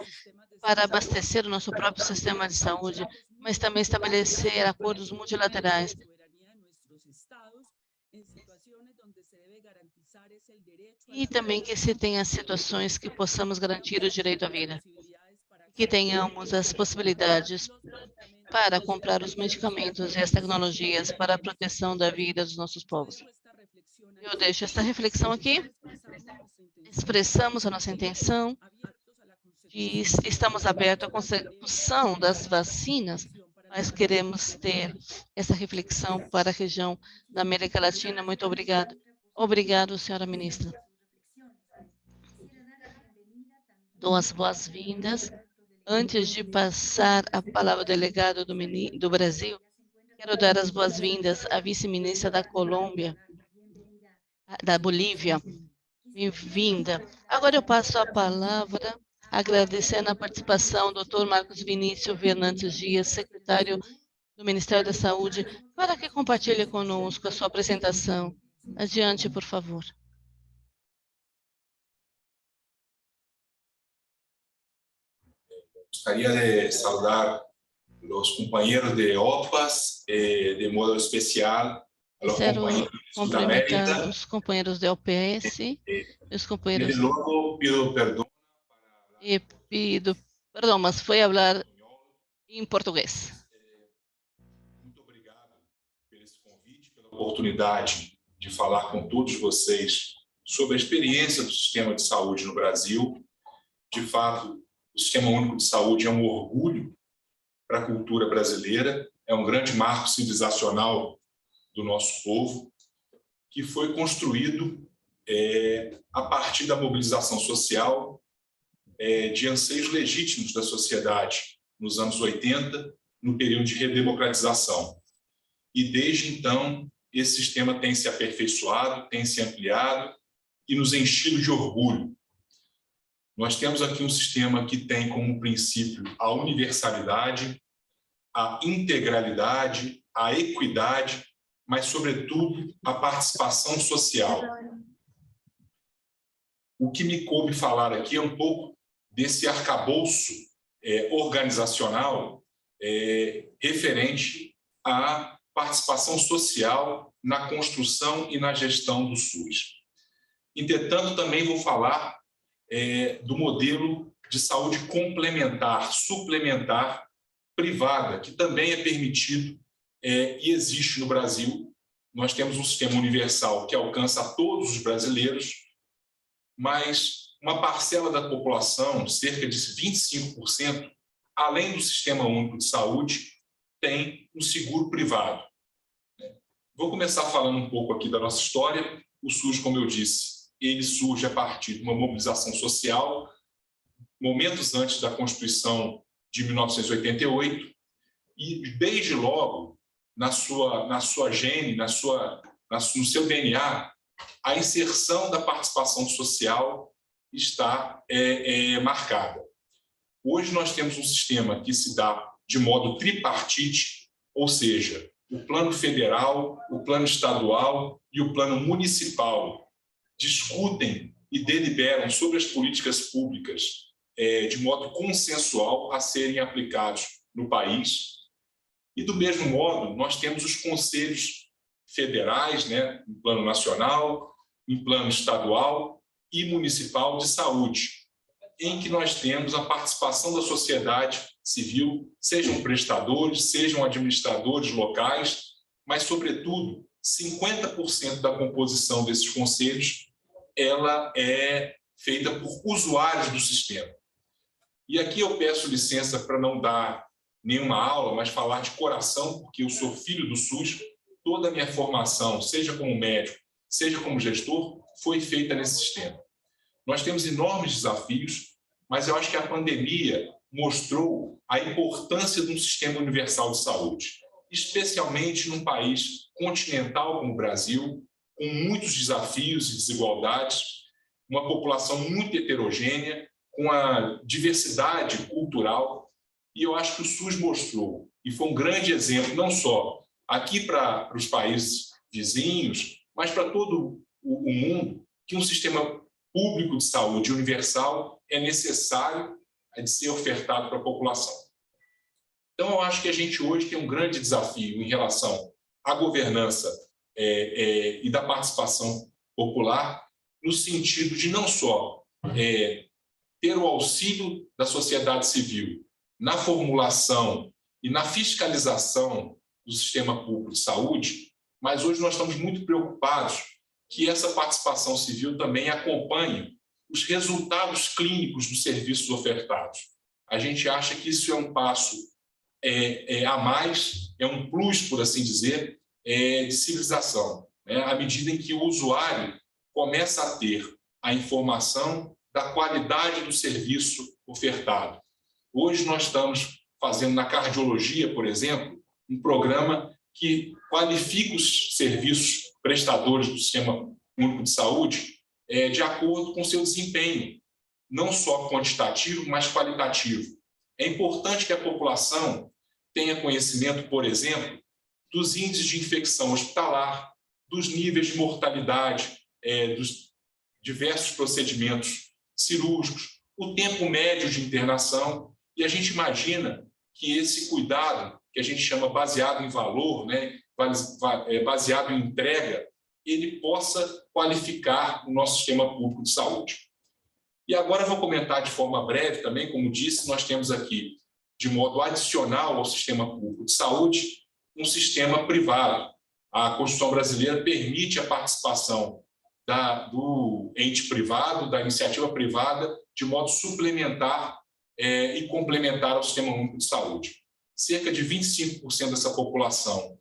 para abastecer o nosso próprio sistema de saúde, mas também estabelecer acordos multilaterais e também que se tenha situações que possamos garantir o direito à vida, que tenhamos as possibilidades para comprar os medicamentos e as tecnologias para a proteção da vida dos nossos povos. Eu deixo esta reflexão aqui, expressamos a nossa intenção e estamos abertos à consecução das vacinas, mas queremos ter essa reflexão para a região da América Latina. Muito obrigado. Obrigado, senhora ministra. Dou as boas-vindas. Antes de passar a palavra ao delegado do Brasil, quero dar as boas-vindas à vice-ministra da Colômbia, da Bolívia. Bem-vinda. Agora eu passo a palavra, agradecendo a participação do Dr. Marcos Vinícius Fernandes Dias, secretário do Ministério da Saúde, para que compartilhe conosco a sua apresentação. Adiante, por favor. Gostaria de saudar os companheiros de OPAS, de modo especial, a los Quero compañeros de cumprimentar Sudamérica. os companheiros da OPS e os companheiros. Desde logo, pido perdão E pido perdão, mas foi falar em português. Muito obrigado por esse convite, pela oportunidade de falar com todos vocês sobre a experiência do sistema de saúde no Brasil. De fato, o Sistema Único de Saúde é um orgulho para a cultura brasileira, é um grande marco civilizacional do nosso povo, que foi construído a partir da mobilização social, de anseios legítimos da sociedade nos anos 80, no período de redemocratização. E desde então, esse sistema tem se aperfeiçoado, tem se ampliado e nos enchido de orgulho. Nós temos aqui um sistema que tem como princípio a universalidade, a integralidade, a equidade, mas, sobretudo, a participação social. O que me coube falar aqui é um pouco desse arcabouço organizacional referente à participação social na construção e na gestão do SUS. Entretanto, também vou falar do modelo de saúde complementar, suplementar, privada, que também é permitido e existe no Brasil. Nós temos um sistema universal que alcança a todos os brasileiros, mas uma parcela da população, cerca de 25%, além do Sistema Único de Saúde, tem um seguro privado. Vou começar falando um pouco aqui da nossa história. O SUS, como eu disse, ele surge a partir de uma mobilização social, momentos antes da Constituição de 1988, e desde logo, na sua gene, no seu DNA, a inserção da participação social está marcada. Hoje nós temos um sistema que se dá de modo tripartite, ou seja, o plano federal, o plano estadual e o plano municipal discutem e deliberam sobre as políticas públicas de modo consensual a serem aplicados no país. E, do mesmo modo, nós temos os conselhos federais, em plano nacional, em plano estadual e municipal de saúde, em que nós temos a participação da sociedade civil, sejam prestadores, sejam administradores locais, mas, sobretudo, 50% da composição desses conselhos ela é feita por usuários do sistema. E aqui eu peço licença para não dar nenhuma aula, mas falar de coração, porque eu sou filho do SUS, toda a minha formação, seja como médico, seja como gestor, foi feita nesse sistema. Nós temos enormes desafios, mas eu acho que a pandemia mostrou a importância de um sistema universal de saúde, especialmente num país continental como o Brasil, com muitos desafios e desigualdades, uma população muito heterogênea, com a diversidade cultural, e eu acho que o SUS mostrou, e foi um grande exemplo, não só aqui para os países vizinhos, mas para todo o mundo, que um sistema público de saúde universal é necessário de ser ofertado para a população. Então, eu acho que a gente hoje tem um grande desafio em relação à governança e da participação popular, no sentido de não só ter o auxílio da sociedade civil na formulação e na fiscalização do sistema público de saúde, mas hoje nós estamos muito preocupados que essa participação civil também acompanhe os resultados clínicos dos serviços ofertados. A gente acha que isso é um passo a mais, é um plus, por assim dizer, de civilização, à medida em que o usuário começa a ter a informação da qualidade do serviço ofertado. Hoje nós estamos fazendo na cardiologia, por exemplo, um programa que qualifica os serviços prestadores do Sistema Único de Saúde de acordo com seu desempenho, não só quantitativo, mas qualitativo. É importante que a população tenha conhecimento, por exemplo, dos índices de infecção hospitalar, dos níveis de mortalidade, dos diversos procedimentos cirúrgicos, o tempo médio de internação E a gente imagina que esse cuidado, que a gente chama baseado em valor, né, baseado em entrega, ele possa qualificar o nosso sistema público de saúde. E agora eu vou comentar de forma breve também, como disse, nós temos aqui, de modo adicional ao sistema público de saúde, um sistema privado. A Constituição brasileira permite a participação do ente privado, da iniciativa privada, de modo suplementar e complementar ao Sistema Único de Saúde. Cerca de 25% dessa população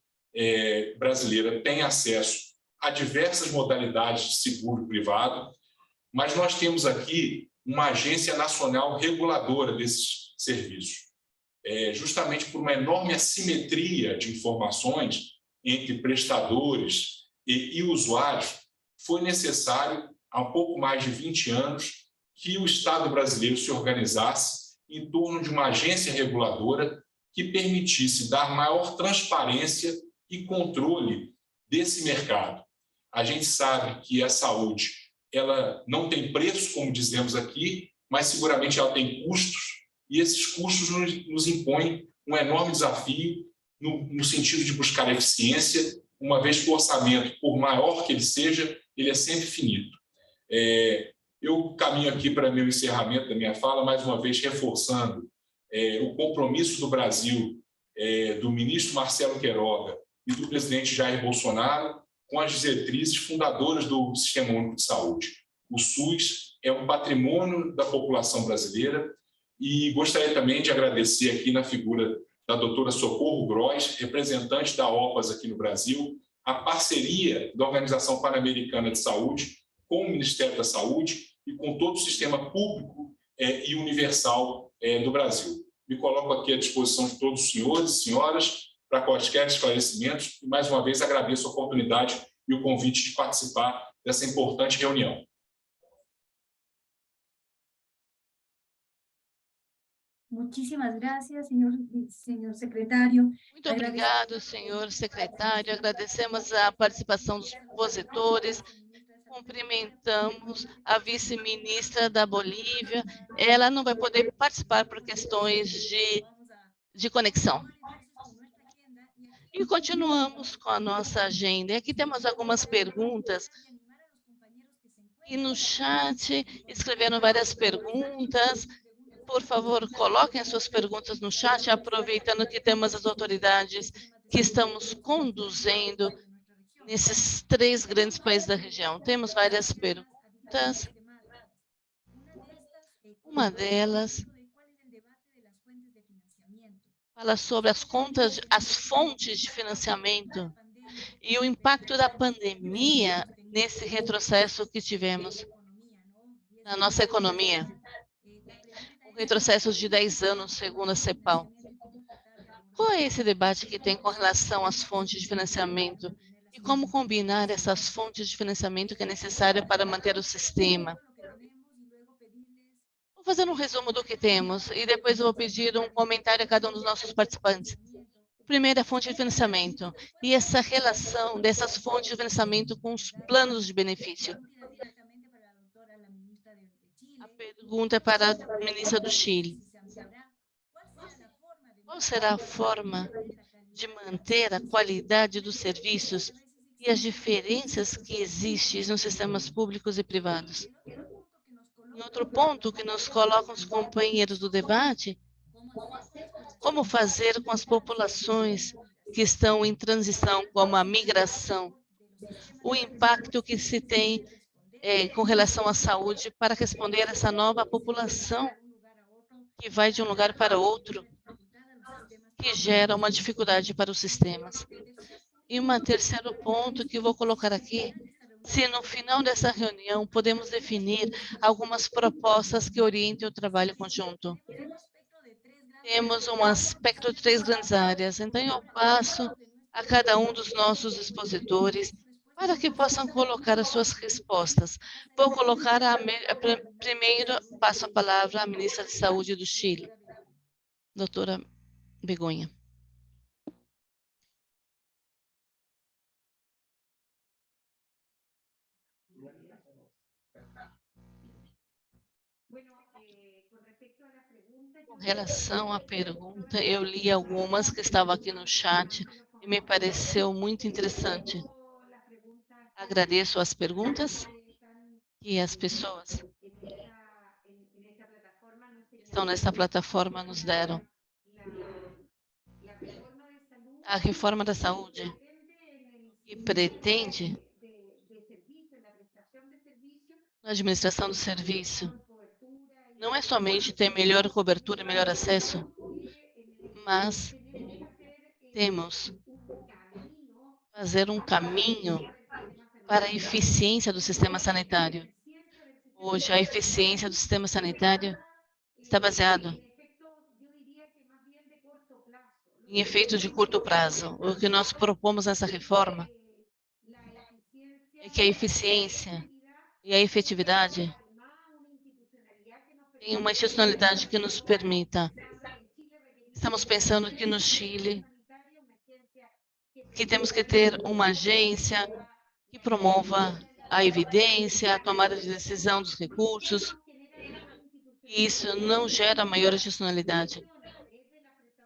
brasileira tem acesso a diversas modalidades de seguro privado, mas nós temos aqui uma agência nacional reguladora desses serviços. Justamente por uma enorme assimetria de informações entre prestadores e usuários, foi necessário, há um pouco mais de 20 anos, que o Estado brasileiro se organizasse em torno de uma agência reguladora que permitisse dar maior transparência e controle desse mercado. A gente sabe que a saúde ela não tem preço, como dizemos aqui, mas seguramente ela tem custos, e esses custos nos impõem um enorme desafio no sentido de buscar eficiência, uma vez que o orçamento, por maior que ele seja, ele é sempre finito. Eu caminho aqui para meu encerramento da minha fala, mais uma vez reforçando o compromisso do Brasil, do ministro Marcelo Queiroga e do presidente Jair Bolsonaro com as diretrizes fundadoras do Sistema Único de Saúde. O SUS é um patrimônio da população brasileira e gostaria também de agradecer aqui na figura da doutora Socorro Gross, representante da OPAS aqui no Brasil, a parceria da Organização Pan-Americana de Saúde com o Ministério da Saúde e com todo o sistema público e universal do Brasil. Me coloco aqui à disposição de todos os senhores e senhoras para quaisquer esclarecimentos e, mais uma vez, agradeço a oportunidade e o convite de participar dessa importante reunião. Muchísimas gracias, señor secretario. Muito obrigado, senhor secretário. Agradecemos a participação dos expositores. Cumprimentamos a vice-ministra da Bolívia. Ela não vai poder participar por questões de conexão. E continuamos com a nossa agenda. E aqui temos algumas perguntas. E no chat escreveram várias perguntas. Por favor, coloquem as suas perguntas no chat, aproveitando que temos as autoridades que estamos conduzindo nesses 3 grandes países da região. Temos várias perguntas. Uma delas fala sobre as fontes de financiamento e o impacto da pandemia nesse retrocesso que tivemos na nossa economia. Um retrocesso de 10 anos, segundo a CEPAL. Qual é esse debate que tem com relação às fontes de financiamento e como combinar essas fontes de financiamento que é necessária para manter o sistema? Vou fazer um resumo do que temos e depois eu vou pedir um comentário a cada um dos nossos participantes. O primeiro é a fonte de financiamento e essa relação dessas fontes de financiamento com os planos de benefício. A pergunta é para a ministra do Chile. Qual será a forma de manter a qualidade dos serviços e as diferenças que existem nos sistemas públicos e privados? E outro ponto que nos coloca os companheiros do debate, como fazer com as populações que estão em transição, como a migração, o impacto que se tem com relação à saúde para responder a essa nova população que vai de um lugar para outro, que gera uma dificuldade para os sistemas. E um terceiro ponto que eu vou colocar aqui, se no final dessa reunião podemos definir algumas propostas que orientem o trabalho conjunto. Temos um aspecto de 3 grandes áreas, então eu passo a cada um dos nossos expositores para que possam colocar as suas respostas. Vou colocar primeiro, passo a palavra à ministra de Saúde do Chile, doutora Begonha. Com relação à pergunta, eu li algumas que estavam aqui no chat e me pareceu muito interessante. Agradeço as perguntas que as pessoas que estão nesta plataforma nos deram. A reforma da saúde, que pretende, na administração do serviço, não é somente ter melhor cobertura e melhor acesso, mas temos fazer um caminho para a eficiência do sistema sanitário. Hoje, a eficiência do sistema sanitário está baseada em efeitos de curto prazo. O que nós propomos nessa reforma é que a eficiência e a efetividade tenham uma institucionalidade que nos permita. Estamos pensando que no Chile, que temos que ter uma agência que promova a evidência, a tomada de decisão dos recursos. E isso não gera maior institucionalidade,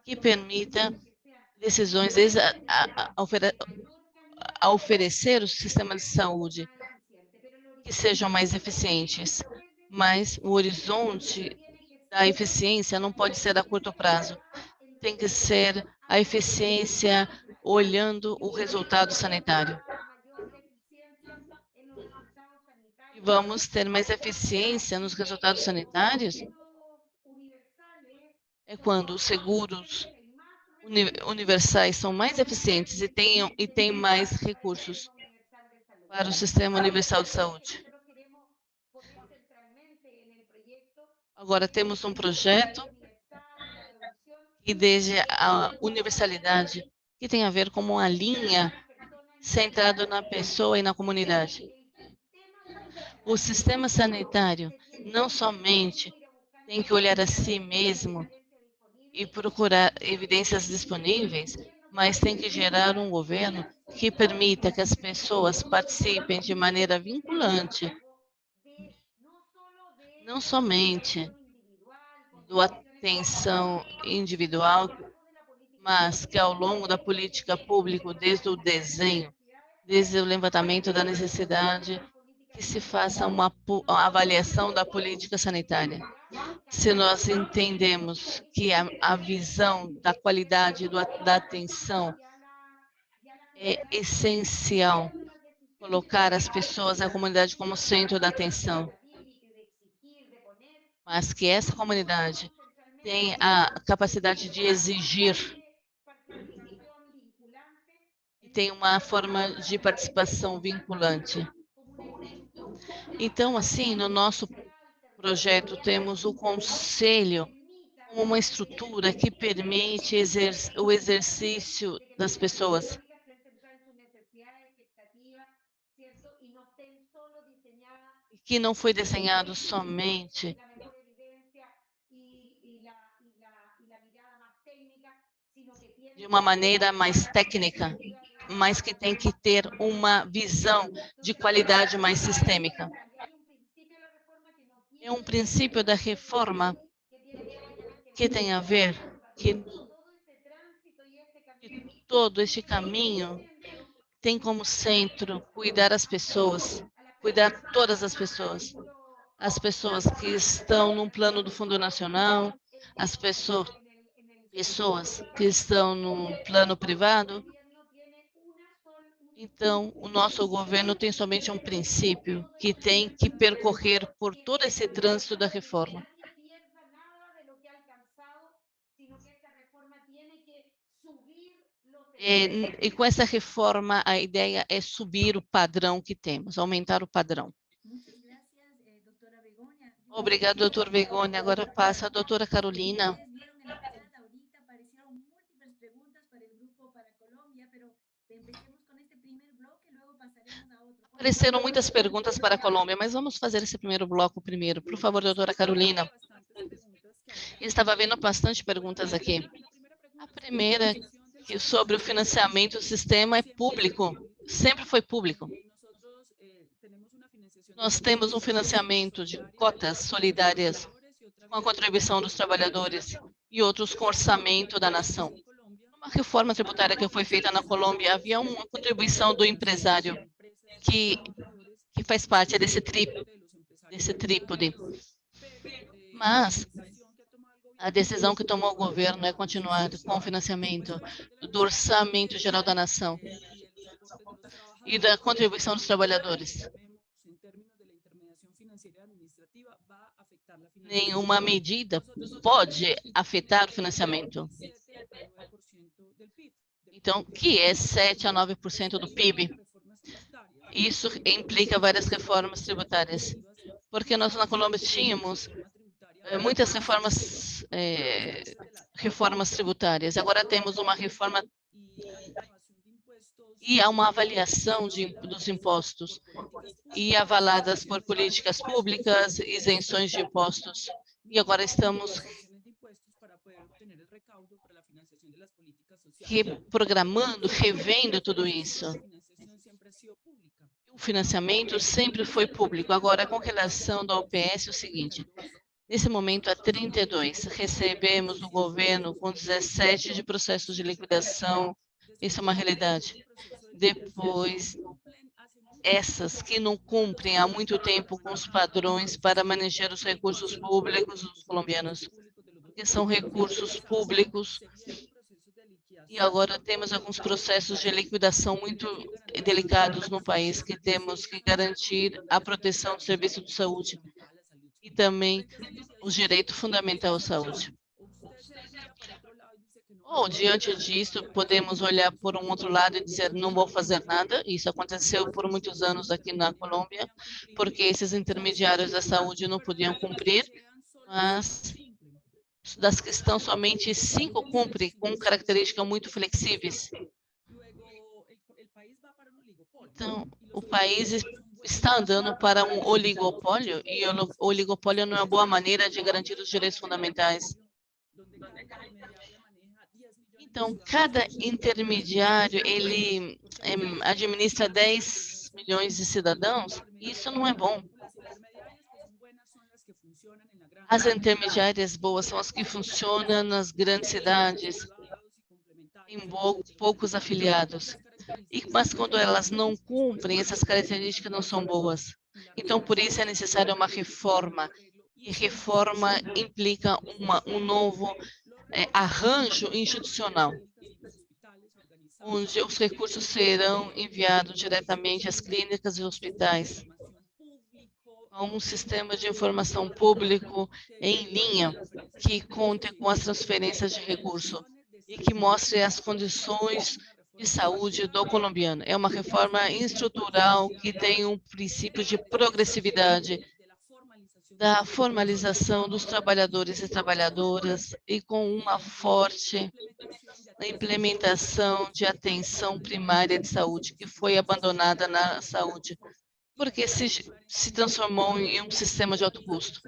que permita decisões a oferecer o sistema de saúde que sejam mais eficientes. Mas o horizonte da eficiência não pode ser a curto prazo. Tem que ser a eficiência olhando o resultado sanitário. E vamos ter mais eficiência nos resultados sanitários é quando os seguros universais são mais eficientes e têm mais recursos para o Sistema Universal de Saúde. Agora temos um projeto que desde a universalidade, que tem a ver com uma linha centrada na pessoa e na comunidade. O sistema sanitário não somente tem que olhar a si mesmo e procurar evidências disponíveis, mas tem que gerar um governo que permita que as pessoas participem de maneira vinculante, não somente da atenção individual, mas que ao longo da política pública, desde o desenho, desde o levantamento da necessidade, que se faça uma avaliação da política sanitária. Se nós entendemos que a visão da qualidade da atenção é essencial, colocar as pessoas, a comunidade como centro da atenção, mas que essa comunidade tem a capacidade de exigir e tem uma forma de participação vinculante. Então, assim, no nosso projeto temos o conselho como uma estrutura que permite o exercício das pessoas. Que não foi desenhado somente de uma maneira mais técnica, mas que tem que ter uma visão de qualidade mais sistêmica. É um princípio da reforma que tem a ver que todo este caminho tem como centro cuidar as pessoas, cuidar todas as pessoas que estão no plano do Fundo Nacional, as pessoas que estão no plano privado. Então, o nosso governo tem somente um princípio, que tem que percorrer por todo esse trânsito da reforma. E com essa reforma, a ideia é subir o padrão que temos, aumentar o padrão. Obrigado, doutor Begônia. Agora passa a doutora Carolina. Apareceram muitas perguntas para a Colômbia, mas vamos fazer esse primeiro bloco primeiro. Por favor, doutora Carolina. Eu estava vendo bastante perguntas aqui. A primeira, que sobre o financiamento do sistema, é público, sempre foi público. Nós temos um financiamento de cotas solidárias com a contribuição dos trabalhadores e outros com orçamento da nação. Uma reforma tributária que foi feita na Colômbia, havia uma contribuição do empresário que faz parte desse trípode. Mas a decisão que tomou o governo é continuar com o financiamento do orçamento geral da nação e da contribuição dos trabalhadores. Nenhuma medida pode afetar o financiamento. Então, que é 7 a 9% do PIB. Isso implica várias reformas tributárias, porque nós na Colômbia tínhamos muitas reformas tributárias. Agora temos uma reforma e há uma avaliação dos impostos e avaladas por políticas públicas, isenções de impostos. E agora estamos reprogramando, revendo tudo isso. O financiamento sempre foi público. Agora, com relação ao OPS, é o seguinte. Nesse momento, há 32. Recebemos do governo com 17 de processos de liquidação. Isso é uma realidade. Depois, essas que não cumprem há muito tempo com os padrões para manejar os recursos públicos dos colombianos, que são recursos públicos. E agora temos alguns processos de liquidação muito delicados no país, que temos que garantir a proteção do serviço de saúde e também o direito fundamental à saúde. Ou, diante disso, podemos olhar por um outro lado e dizer, não vou fazer nada. Isso aconteceu por muitos anos aqui na Colômbia, porque esses intermediários da saúde não podiam cumprir, mas das que estão somente 5 cumprem com características muito flexíveis. Então, o país está andando para um oligopólio, e o oligopólio não é uma boa maneira de garantir os direitos fundamentais. Então, cada intermediário, ele administra 10 milhões de cidadãos, e isso não é bom. As intermediárias boas são as que funcionam nas grandes cidades, em poucos afiliados. Mas quando elas não cumprem, essas características não são boas. Então, por isso é necessária uma reforma. E reforma implica um novo arranjo institucional, onde os recursos serão enviados diretamente às clínicas e hospitais, a um sistema de informação público em linha que conte com as transferências de recursos e que mostre as condições de saúde do colombiano. É uma reforma estrutural que tem um princípio de progressividade, da formalização dos trabalhadores e trabalhadoras e com uma forte implementação de atenção primária de saúde, que foi abandonada na saúde, porque se transformou em um sistema de alto custo.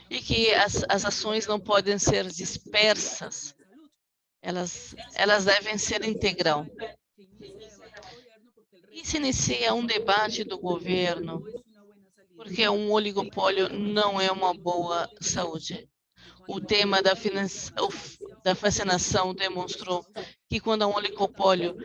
E que as ações não podem ser dispersas, elas devem ser integral. E se inicia um debate do governo, porque um oligopólio não é uma boa saúde. O tema da vacinação demonstrou que quando há um oligopólio,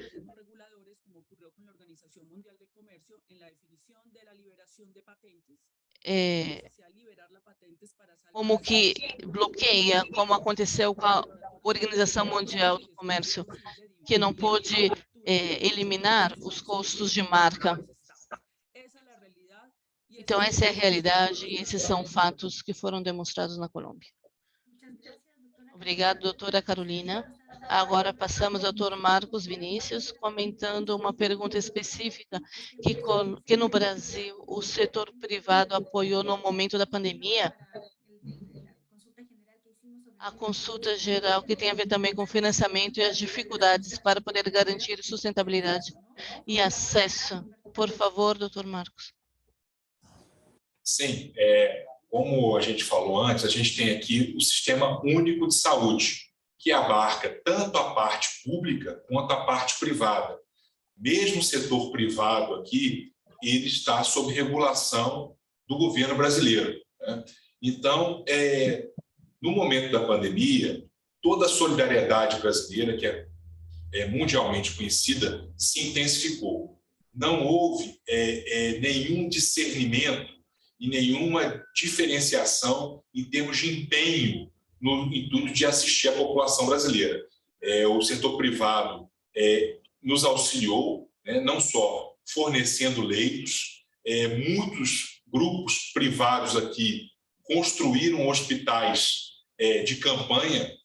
como que bloqueia, como aconteceu com a Organização Mundial do Comércio, que não pôde eliminar os custos de marca. Então, essa é a realidade e esses são fatos que foram demonstrados na Colômbia. Obrigada, doutora Carolina. Agora passamos ao doutor Marcos Vinícius, comentando uma pergunta específica que no Brasil o setor privado apoiou no momento da pandemia. A consulta geral que tem a ver também com financiamento e as dificuldades para poder garantir sustentabilidade e acesso. Por favor, doutor Marcos. Sim, como a gente falou antes, a gente tem aqui o Sistema Único de Saúde, que abarca tanto a parte pública quanto a parte privada. mesmo o setor privado aqui, ele está sob regulação do governo brasileiro, né? Então, no momento da pandemia, toda a solidariedade brasileira, que é mundialmente conhecida, se intensificou. Não houve nenhum discernimento e nenhuma diferenciação em termos de empenho no intuito de assistir a população brasileira. O setor privado nos auxiliou, né, não só fornecendo leitos, muitos grupos privados aqui construíram hospitais de campanha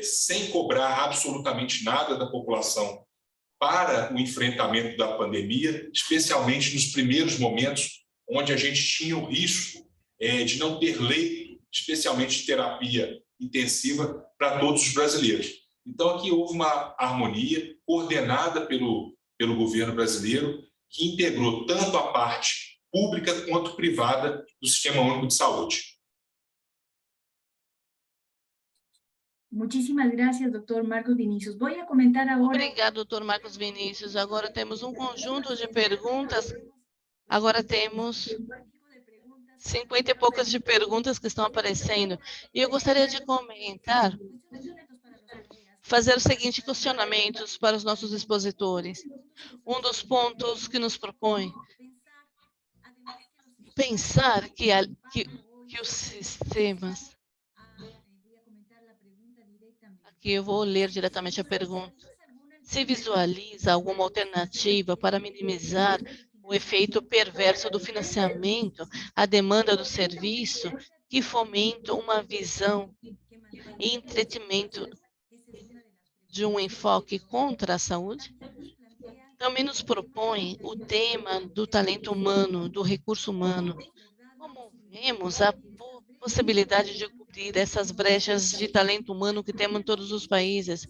sem cobrar absolutamente nada da população para o enfrentamento da pandemia, especialmente nos primeiros momentos, onde a gente tinha o risco de não ter leito, especialmente de terapia intensiva, para todos os brasileiros. Então, aqui houve uma harmonia coordenada pelo governo brasileiro, que integrou tanto a parte pública quanto privada do Sistema Único de Saúde. Muchísimas gracias, doctor Marcos Vinicius. Voy a comentar agora... Obrigado, doutor Marcos Vinicius. Agora temos um conjunto de perguntas. Agora temos 50 e poucas de perguntas que estão aparecendo. E eu gostaria de comentar, fazer os seguintes questionamentos para os nossos expositores. Um dos pontos que nos propõe pensar que os sistemas... Aqui eu vou ler diretamente a pergunta. Se visualiza alguma alternativa para minimizar o efeito perverso do financiamento, a demanda do serviço, que fomenta uma visão e entretenimento de um enfoque contra a saúde? Também nos propõe o tema do talento humano, do recurso humano. Como vemos a possibilidade de cobrir essas brechas de talento humano que temos em todos os países?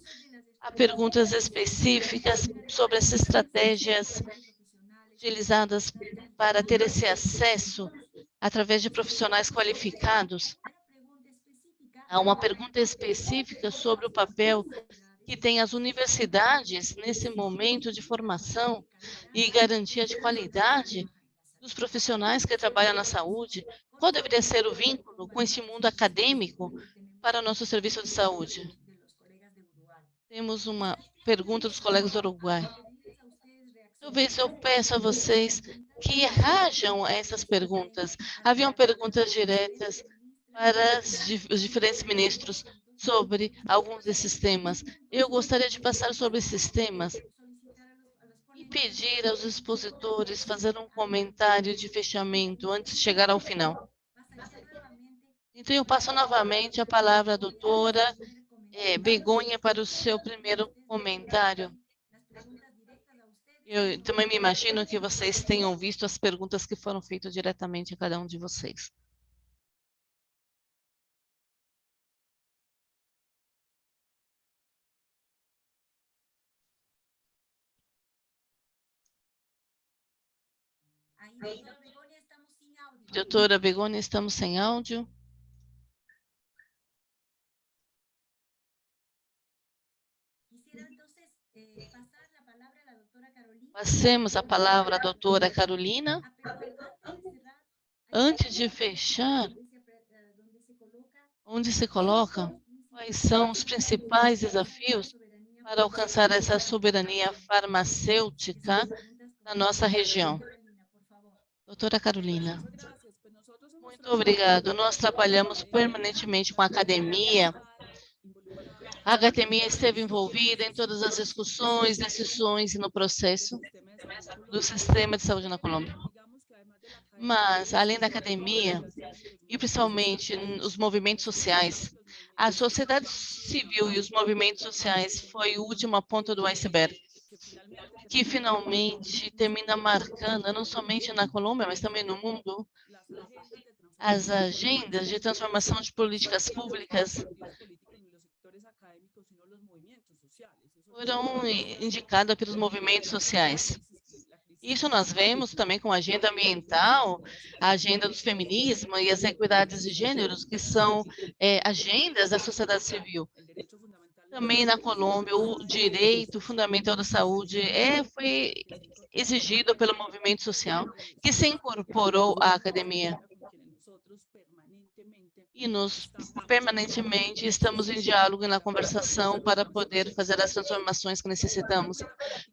Há perguntas específicas sobre as estratégias utilizadas para ter esse acesso através de profissionais qualificados. Há uma pergunta específica sobre o papel que tem as universidades nesse momento de formação e garantia de qualidade dos profissionais que trabalham na saúde. Qual deveria ser o vínculo com esse mundo acadêmico para o nosso serviço de saúde? Temos uma pergunta dos colegas do Uruguai. Talvez eu peça a vocês que reajam a essas perguntas. Haviam perguntas diretas para os diferentes ministros sobre alguns desses temas. Eu gostaria de passar sobre esses temas e pedir aos expositores fazer um comentário de fechamento antes de chegar ao final. Então, eu passo novamente a palavra à doutora Begonha para o seu primeiro comentário. Eu também me imagino que vocês tenham visto as perguntas que foram feitas diretamente a cada um de vocês. Doutora Begonha, estamos sem áudio. Passemos a palavra à doutora Carolina. Antes de fechar, onde se coloca quais são os principais desafios para alcançar essa soberania farmacêutica na nossa região? Doutora Carolina. Muito obrigado. Nós trabalhamos permanentemente com a academia. A academia esteve envolvida em todas as discussões, decisões e no processo do sistema de saúde na Colômbia. Mas, além da academia, e principalmente os movimentos sociais, a sociedade civil e os movimentos sociais foi a última ponta do iceberg, que finalmente termina marcando, não somente na Colômbia, mas também no mundo, as agendas de transformação de políticas públicas foram indicadas pelos movimentos sociais. Isso nós vemos também com a agenda ambiental, a agenda dos feminismos e as equidades de gêneros, que são agendas da sociedade civil. Também na Colômbia, o direito fundamental da saúde foi exigido pelo movimento social, que se incorporou à academia. E nós, permanentemente, estamos em diálogo e na conversação para poder fazer as transformações que necessitamos.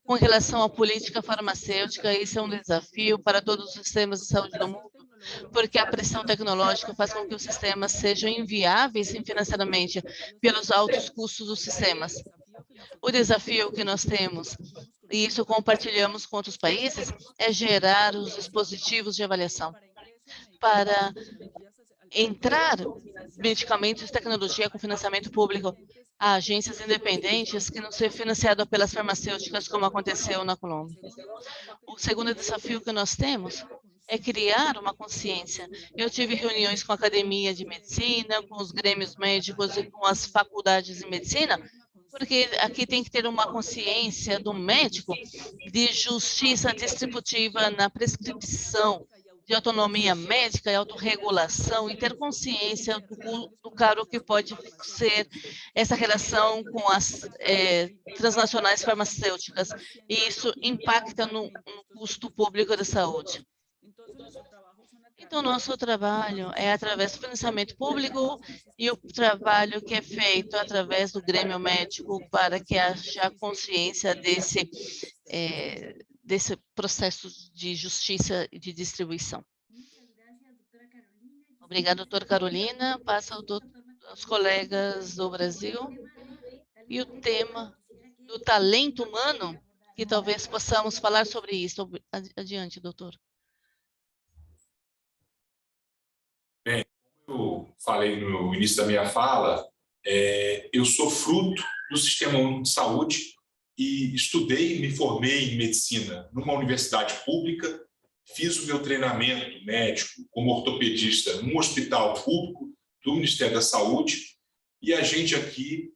Com relação à política farmacêutica, esse é um desafio para todos os sistemas de saúde do mundo, porque a pressão tecnológica faz com que os sistemas sejam inviáveis financeiramente pelos altos custos dos sistemas. O desafio que nós temos, e isso compartilhamos com outros países, é gerar os dispositivos de avaliação para entrar medicamentos e tecnologia com financiamento público a agências independentes que não sejam financiadas pelas farmacêuticas, como aconteceu na Colômbia. O segundo desafio que nós temos é criar uma consciência. Eu tive reuniões com a Academia de Medicina, com os grêmios médicos e com as faculdades de medicina, porque aqui tem que ter uma consciência do médico de justiça distributiva na prescrição, de autonomia médica e autorregulação, e ter consciência do caro que pode ser essa relação com as transnacionais farmacêuticas, e isso impacta no custo público da saúde. Então, nosso trabalho é através do financiamento público e o trabalho que é feito através do grêmio médico para que haja consciência desse processo de justiça e de distribuição. Obrigada, doutora Carolina. Passa aos colegas do Brasil. E o tema do talento humano, que talvez possamos falar sobre isso. Adiante, doutor. Bem, como eu falei no início da minha fala, eu sou fruto do Sistema Único de Saúde e estudei e me formei em medicina numa universidade pública, fiz o meu treinamento médico como ortopedista num hospital público do Ministério da Saúde, e a gente aqui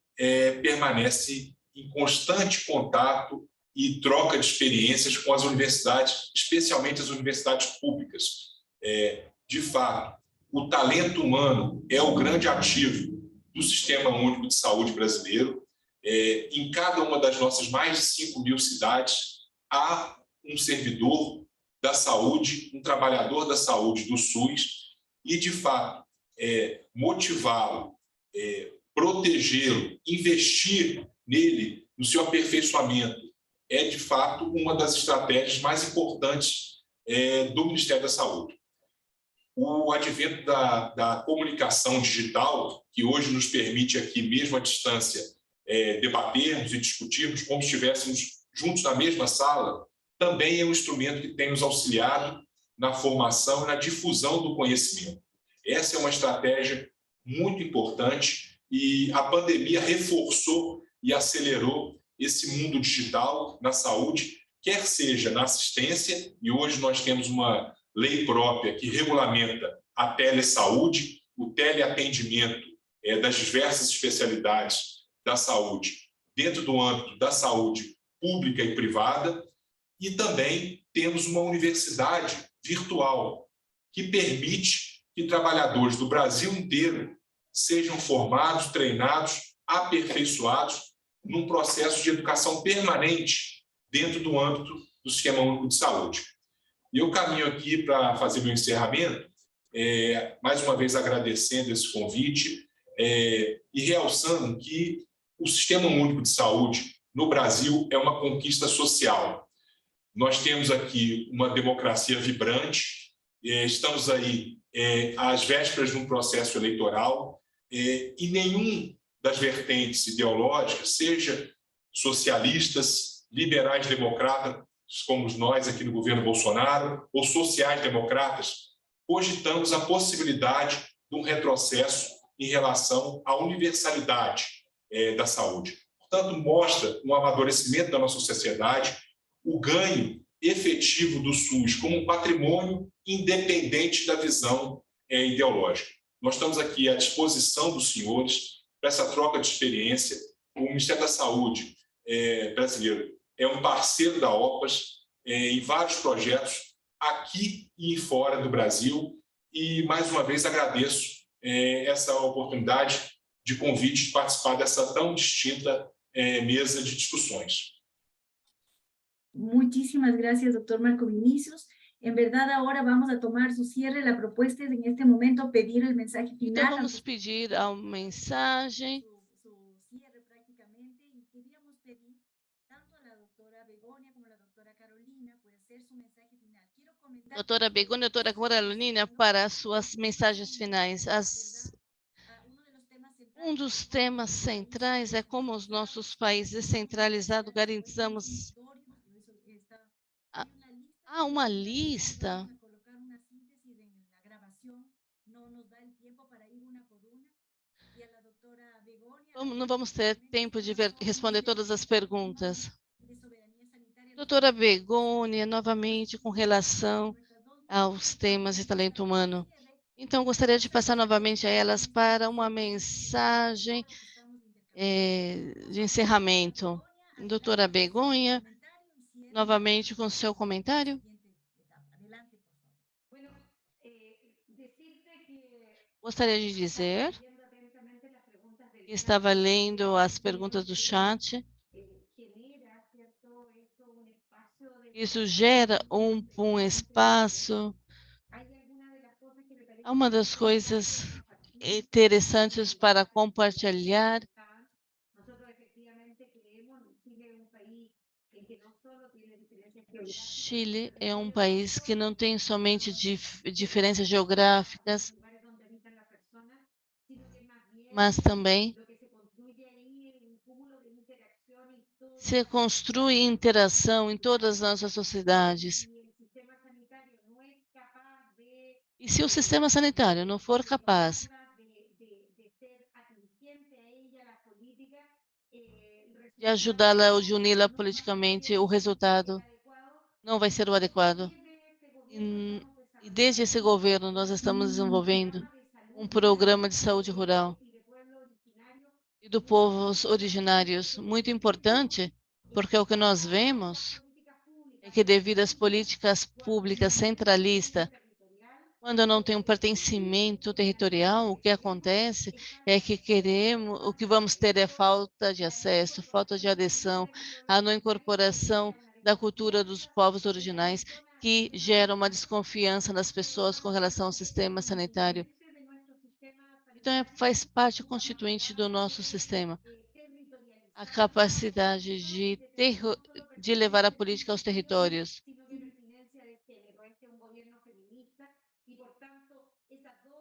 permanece em constante contato e troca de experiências com as universidades, especialmente as universidades públicas. De fato, o talento humano é o grande ativo do Sistema Único de Saúde brasileiro. Em cada uma das nossas mais de 5.000 cidades, há um servidor da saúde, um trabalhador da saúde do SUS, e, de fato, motivá-lo, protegê-lo, investir nele, no seu aperfeiçoamento, é, de fato, uma das estratégias mais importantes do Ministério da Saúde. O advento da comunicação digital, que hoje nos permite aqui, mesmo à distância, debatermos e discutirmos como se estivéssemos juntos na mesma sala, também é um instrumento que tem nos auxiliado na formação e na difusão do conhecimento. Essa é uma estratégia muito importante e a pandemia reforçou e acelerou esse mundo digital na saúde, quer seja na assistência, e hoje nós temos uma lei própria que regulamenta a telesaúde, o teleatendimento das diversas especialidades da saúde, dentro do âmbito da saúde pública e privada, e também temos uma universidade virtual que permite que trabalhadores do Brasil inteiro sejam formados, treinados, aperfeiçoados num processo de educação permanente dentro do âmbito do Sistema Único de Saúde. E eu caminho aqui para fazer meu encerramento, mais uma vez agradecendo esse convite e realçando que o Sistema Único de Saúde no Brasil é uma conquista social. Nós temos aqui uma democracia vibrante, estamos aí às vésperas de um processo eleitoral e nenhum das vertentes ideológicas, seja socialistas, liberais democratas, como nós aqui no governo Bolsonaro, ou sociais-democratas, cogitamos a possibilidade de um retrocesso em relação à universalidade da saúde. Portanto, mostra um amadurecimento da nossa sociedade, o ganho efetivo do SUS como um patrimônio independente da visão ideológica. Nós estamos aqui à disposição dos senhores para essa troca de experiência. O Ministério da Saúde brasileiro é um parceiro da OPAS em vários projetos aqui e fora do Brasil, e mais uma vez agradeço essa oportunidade de convite de participar dessa tão distinta mesa de discussões. Muchísimas gracias, doctor Marco Vinicius. En verdad, ahora vamos a tomar su cierre. La propuesta es en este momento pedir el mensaje Então, final. vamos pedir a mensagem. Su cierre prácticamente, y queríamos pedir tanto a la doctora Begonia como a la doctora Carolina por hacer su mensaje final. Quiero comentar. Doutora Begonia e doutora Carolina, para suas mensagens finais. Um dos temas centrais é como os nossos países descentralizados garantizamos. Há uma lista. Não vamos ter tempo de responder todas as perguntas. Doutora Begonia, novamente, com relação aos temas de talento humano. Então, gostaria de passar novamente a elas para uma mensagem de encerramento. Doutora Begonia, novamente com seu comentário. Gostaria de dizer que estava lendo as perguntas do chat. Isso gera um espaço. Há uma das coisas interessantes para compartilhar. Chile é um país que não tem somente diferenças geográficas, mas também se constrói interação em todas as nossas sociedades. E se o sistema sanitário não for capaz de ajudá-la ou de uni-la politicamente, o resultado não vai ser o adequado. E desde esse governo, nós estamos desenvolvendo um programa de saúde rural e dos povos originários muito importante, porque o que nós vemos é que, devido às políticas públicas centralistas, quando não tem um pertencimento territorial, o que acontece é que o que vamos ter é falta de acesso, falta de adesão, a não incorporação da cultura dos povos originais, que gera uma desconfiança nas pessoas com relação ao sistema sanitário. Então, faz parte constituinte do nosso sistema a capacidade de levar a política aos territórios.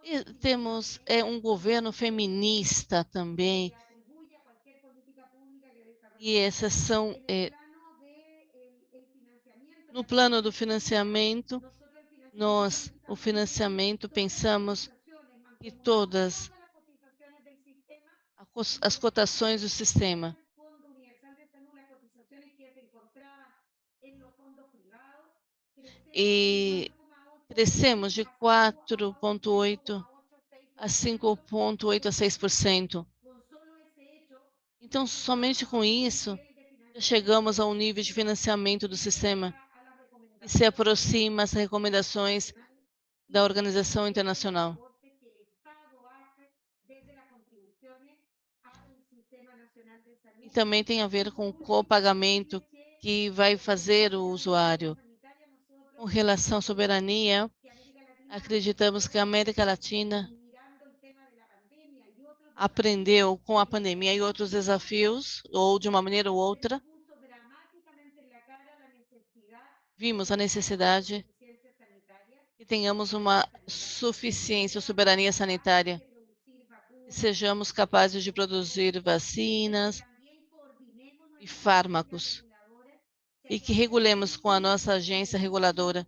E temos um governo feminista também. E essas são no plano do financiamento. O financiamento, pensamos que todas as cotações do sistema e crescemos de 4,8% a 5,8% a 6%. Então, somente com isso, já chegamos a um nível de financiamento do sistema que se aproxima das recomendações da Organização Internacional. E também tem a ver com o copagamento que vai fazer o usuário. Com relação à soberania, acreditamos que a América Latina aprendeu com a pandemia e outros desafios, ou de uma maneira ou outra, vimos a necessidade que tenhamos uma suficiência ou soberania sanitária, que sejamos capazes de produzir vacinas e fármacos, e que regulemos com a nossa agência reguladora,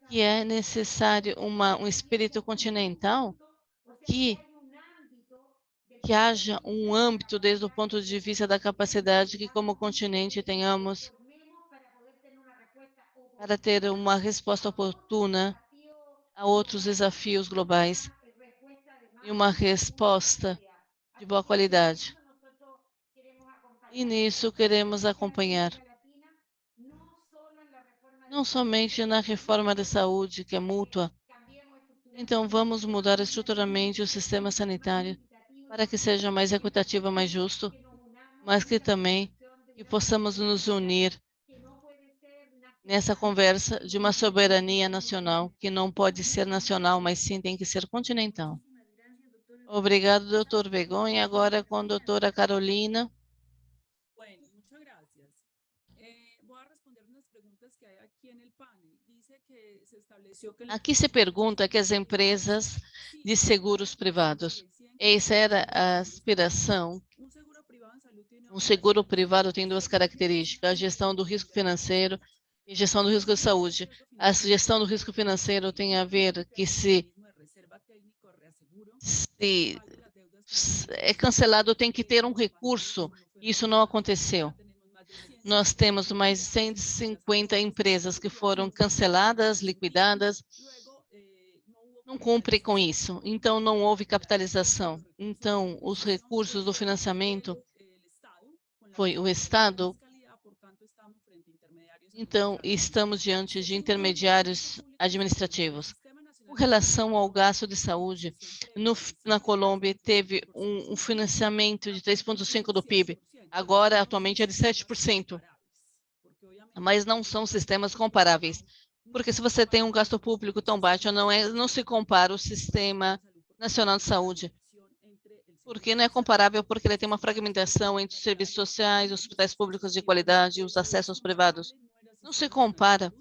que é necessário um espírito continental, que haja um âmbito desde o ponto de vista da capacidade que, como continente, tenhamos para ter uma resposta oportuna a outros desafios globais e uma resposta de boa qualidade. E nisso queremos acompanhar, não somente na reforma da saúde, que é mútua, Então, vamos mudar estruturalmente o sistema sanitário para que seja mais equitativo, mais justo, mas que também que possamos nos unir nessa conversa de uma soberania nacional, que não pode ser nacional, mas sim tem que ser continental. Muchísimas gracias, doctora. Obrigado, doutor Begonha. Agora com a doutora Carolina. Bueno, muchas gracias. Voy a responder unas preguntas que hay aquí en el panel. Dice que se estableció que Aqui se pergunta que as empresas de seguros privados, essa era a aspiração. Um seguro privado tem duas características: a gestão do risco financeiro e gestão do risco de saúde. A gestão do risco financeiro tem a ver que se é cancelado, tem que ter um recurso. Isso não aconteceu. Nós temos mais de 150 empresas que foram canceladas, liquidadas, não cumpre com isso. Então, não houve capitalização. Então, os recursos do financiamento foi o Estado. Então, estamos diante de intermediários administrativos. Com relação ao gasto de saúde, na Colômbia teve um financiamento de 3,5% do PIB. Agora, atualmente, é de 7%. Mas não são sistemas comparáveis. Porque se você tem um gasto público tão baixo, não se compara o Sistema Nacional de Saúde. Porque não é comparável, porque ele tem uma fragmentação entre os serviços sociais, os hospitais públicos de qualidade e os acessos privados. Não se compara.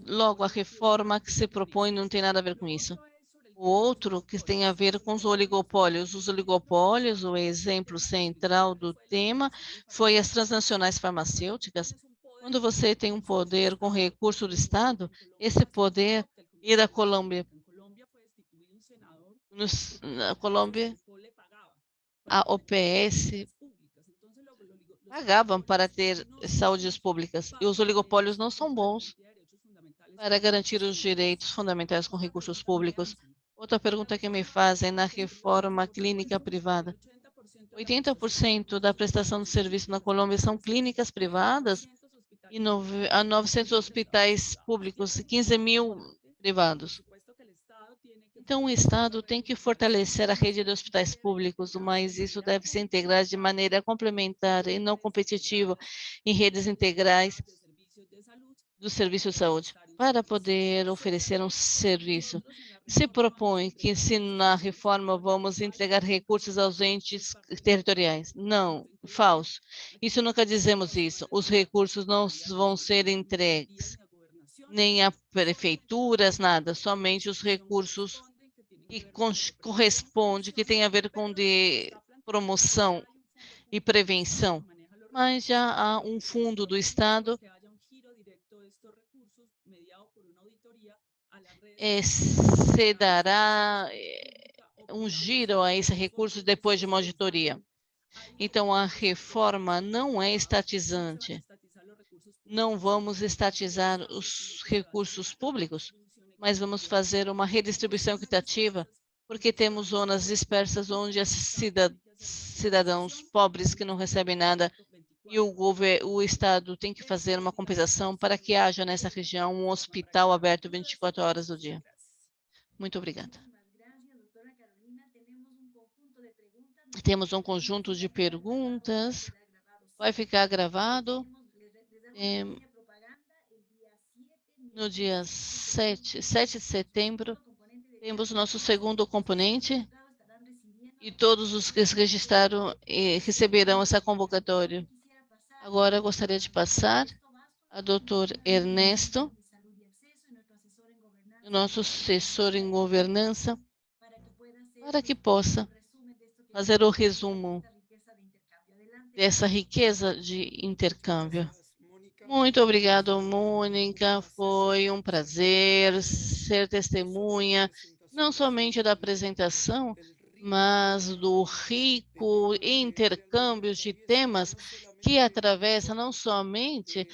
Logo, a reforma que se propõe não tem nada a ver com isso. O outro que tem a ver com os oligopólios. Os oligopólios, o exemplo central do tema, foi as transnacionais farmacêuticas. Quando você tem um poder com recurso do Estado, esse poder ir à Colômbia. Na Colômbia, a OPS pagavam para ter saúdes públicas. E os oligopólios não são bons para garantir os direitos fundamentais com recursos públicos. Outra pergunta que me fazem na reforma clínica privada. 80% da prestação de serviço na Colômbia são clínicas privadas e 900 hospitais públicos e 15 mil privados. Então, o Estado tem que fortalecer a rede de hospitais públicos, mas isso deve se integrar de maneira complementar e não competitiva em redes integrais do serviço de saúde, para poder oferecer um serviço. Se propõe que, se na reforma vamos entregar recursos aos entes territoriais. Não, falso. Isso nunca dizemos isso. Os recursos não vão ser entregues, nem a prefeituras, nada. Somente os recursos que correspondem, que tem a ver com de promoção e prevenção. Mas já há um fundo do Estado se dará um giro a esse recurso depois de uma auditoria. Então, a reforma não é estatizante. Não vamos estatizar os recursos públicos, mas vamos fazer uma redistribuição equitativa, porque temos zonas dispersas onde cidadãos pobres que não recebem nada e o Estado tem que fazer uma compensação para que haja nessa região um hospital aberto 24 horas do dia. Muito obrigada. Temos um conjunto de perguntas. Vai ficar gravado. No dia 7 de setembro, temos nosso segundo componente e todos os que se registraram receberão essa convocatória. Agora, eu gostaria de passar ao Dr. Ernesto, nosso assessor em governança, para que possa fazer o resumo dessa riqueza de intercâmbio. Muito obrigado, Mônica. Foi um prazer ser testemunha, não somente da apresentação, mas do rico intercâmbio de temas que atravessa não somente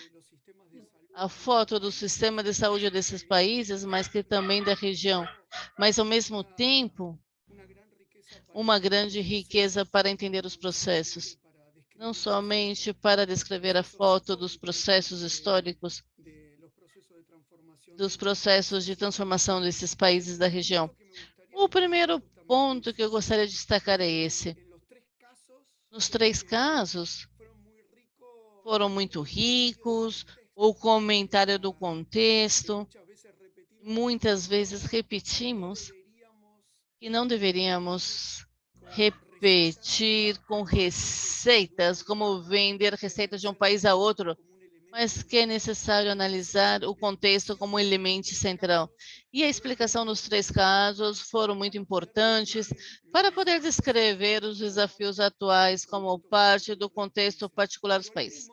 a foto do sistema de saúde desses países, mas que também da região. Mas, ao mesmo tempo, uma grande riqueza para entender os processos. Não somente para descrever a foto dos processos históricos dos processos de transformação desses países da região. O primeiro ponto que eu gostaria de destacar é esse. Nos 3 casos, foram muito ricos, o comentário do contexto. Muitas vezes repetimos que não deveríamos repetir com receitas, como vender receitas de um país a outro, mas que é necessário analisar o contexto como um elemento central. E a explicação nos 3 casos foram muito importantes para poder descrever os desafios atuais como parte do contexto particular dos países.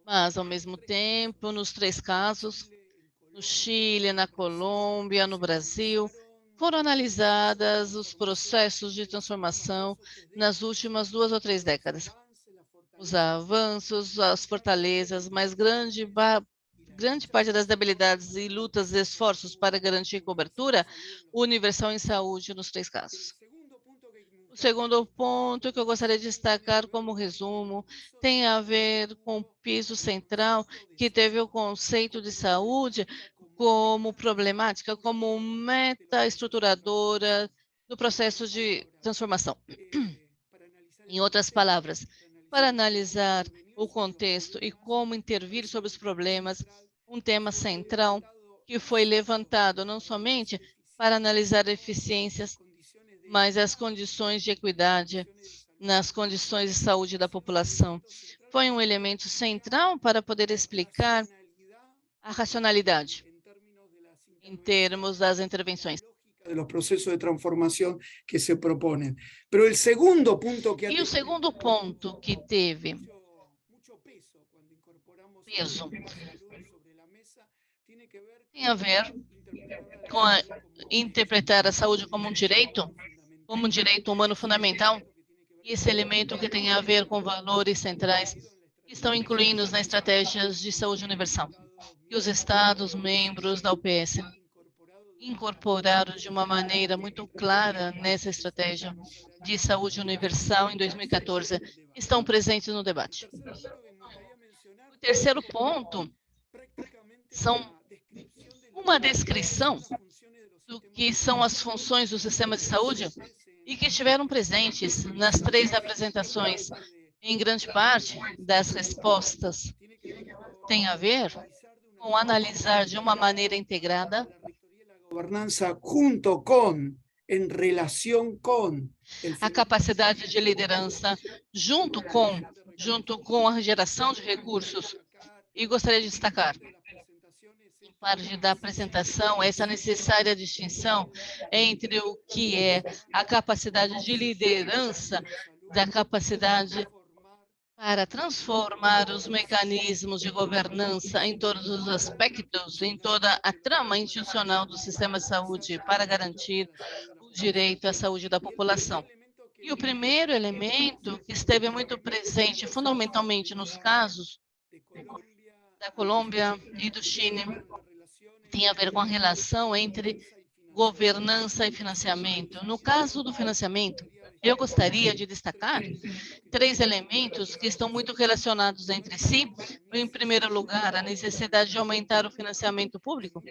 Mas, ao mesmo tempo, nos 3 casos, no Chile, na Colômbia, no Brasil, foram analisadas os processos de transformação nas últimas 2 ou 3 décadas. Os avanços, as fortalezas, mas grande parte das debilidades e lutas e esforços para garantir cobertura universal em saúde nos 3 casos. O segundo ponto que eu gostaria de destacar como resumo tem a ver com o piso central que teve o conceito de saúde como problemática, como meta estruturadora do processo de transformação. Em outras palavras, para analisar o contexto e como intervir sobre os problemas, um tema central que foi levantado não somente para analisar eficiências, mas as condições de equidade nas condições de saúde da população. Foi um elemento central para poder explicar a racionalidade em termos das intervenções. De los procesos de transformación que se proponen. Pero el segundo punto que E o segundo ponto que teve peso tem a ver com interpretar a saúde como um direito humano fundamental, e esse elemento que tem a ver com valores centrais que estão incluídos nas estratégias de saúde universal. E os Estados membros da OPS incorporaram de uma maneira muito clara nessa estratégia de saúde universal em 2014, estão presentes no debate. O terceiro ponto são uma descrição do que são as funções do sistema de saúde e que estiveram presentes nas 3 apresentações. Em grande parte das respostas tem a ver com analisar de uma maneira integrada governança junto com, em relação com a capacidade de liderança junto com a geração de recursos. E gostaria de destacar, em parte da apresentação, essa necessária distinção entre o que é a capacidade de liderança, da capacidade para transformar os mecanismos de governança em todos os aspectos, em toda a trama institucional do sistema de saúde para garantir o direito à saúde da população. E o primeiro elemento que esteve muito presente, fundamentalmente nos casos da Colômbia e do Chile, tem a ver com a relação entre governança e financiamento. No caso do financiamento, eu gostaria de destacar 3 elementos que estão muito relacionados entre si. Em primeiro lugar, a necessidade de aumentar o financiamento público.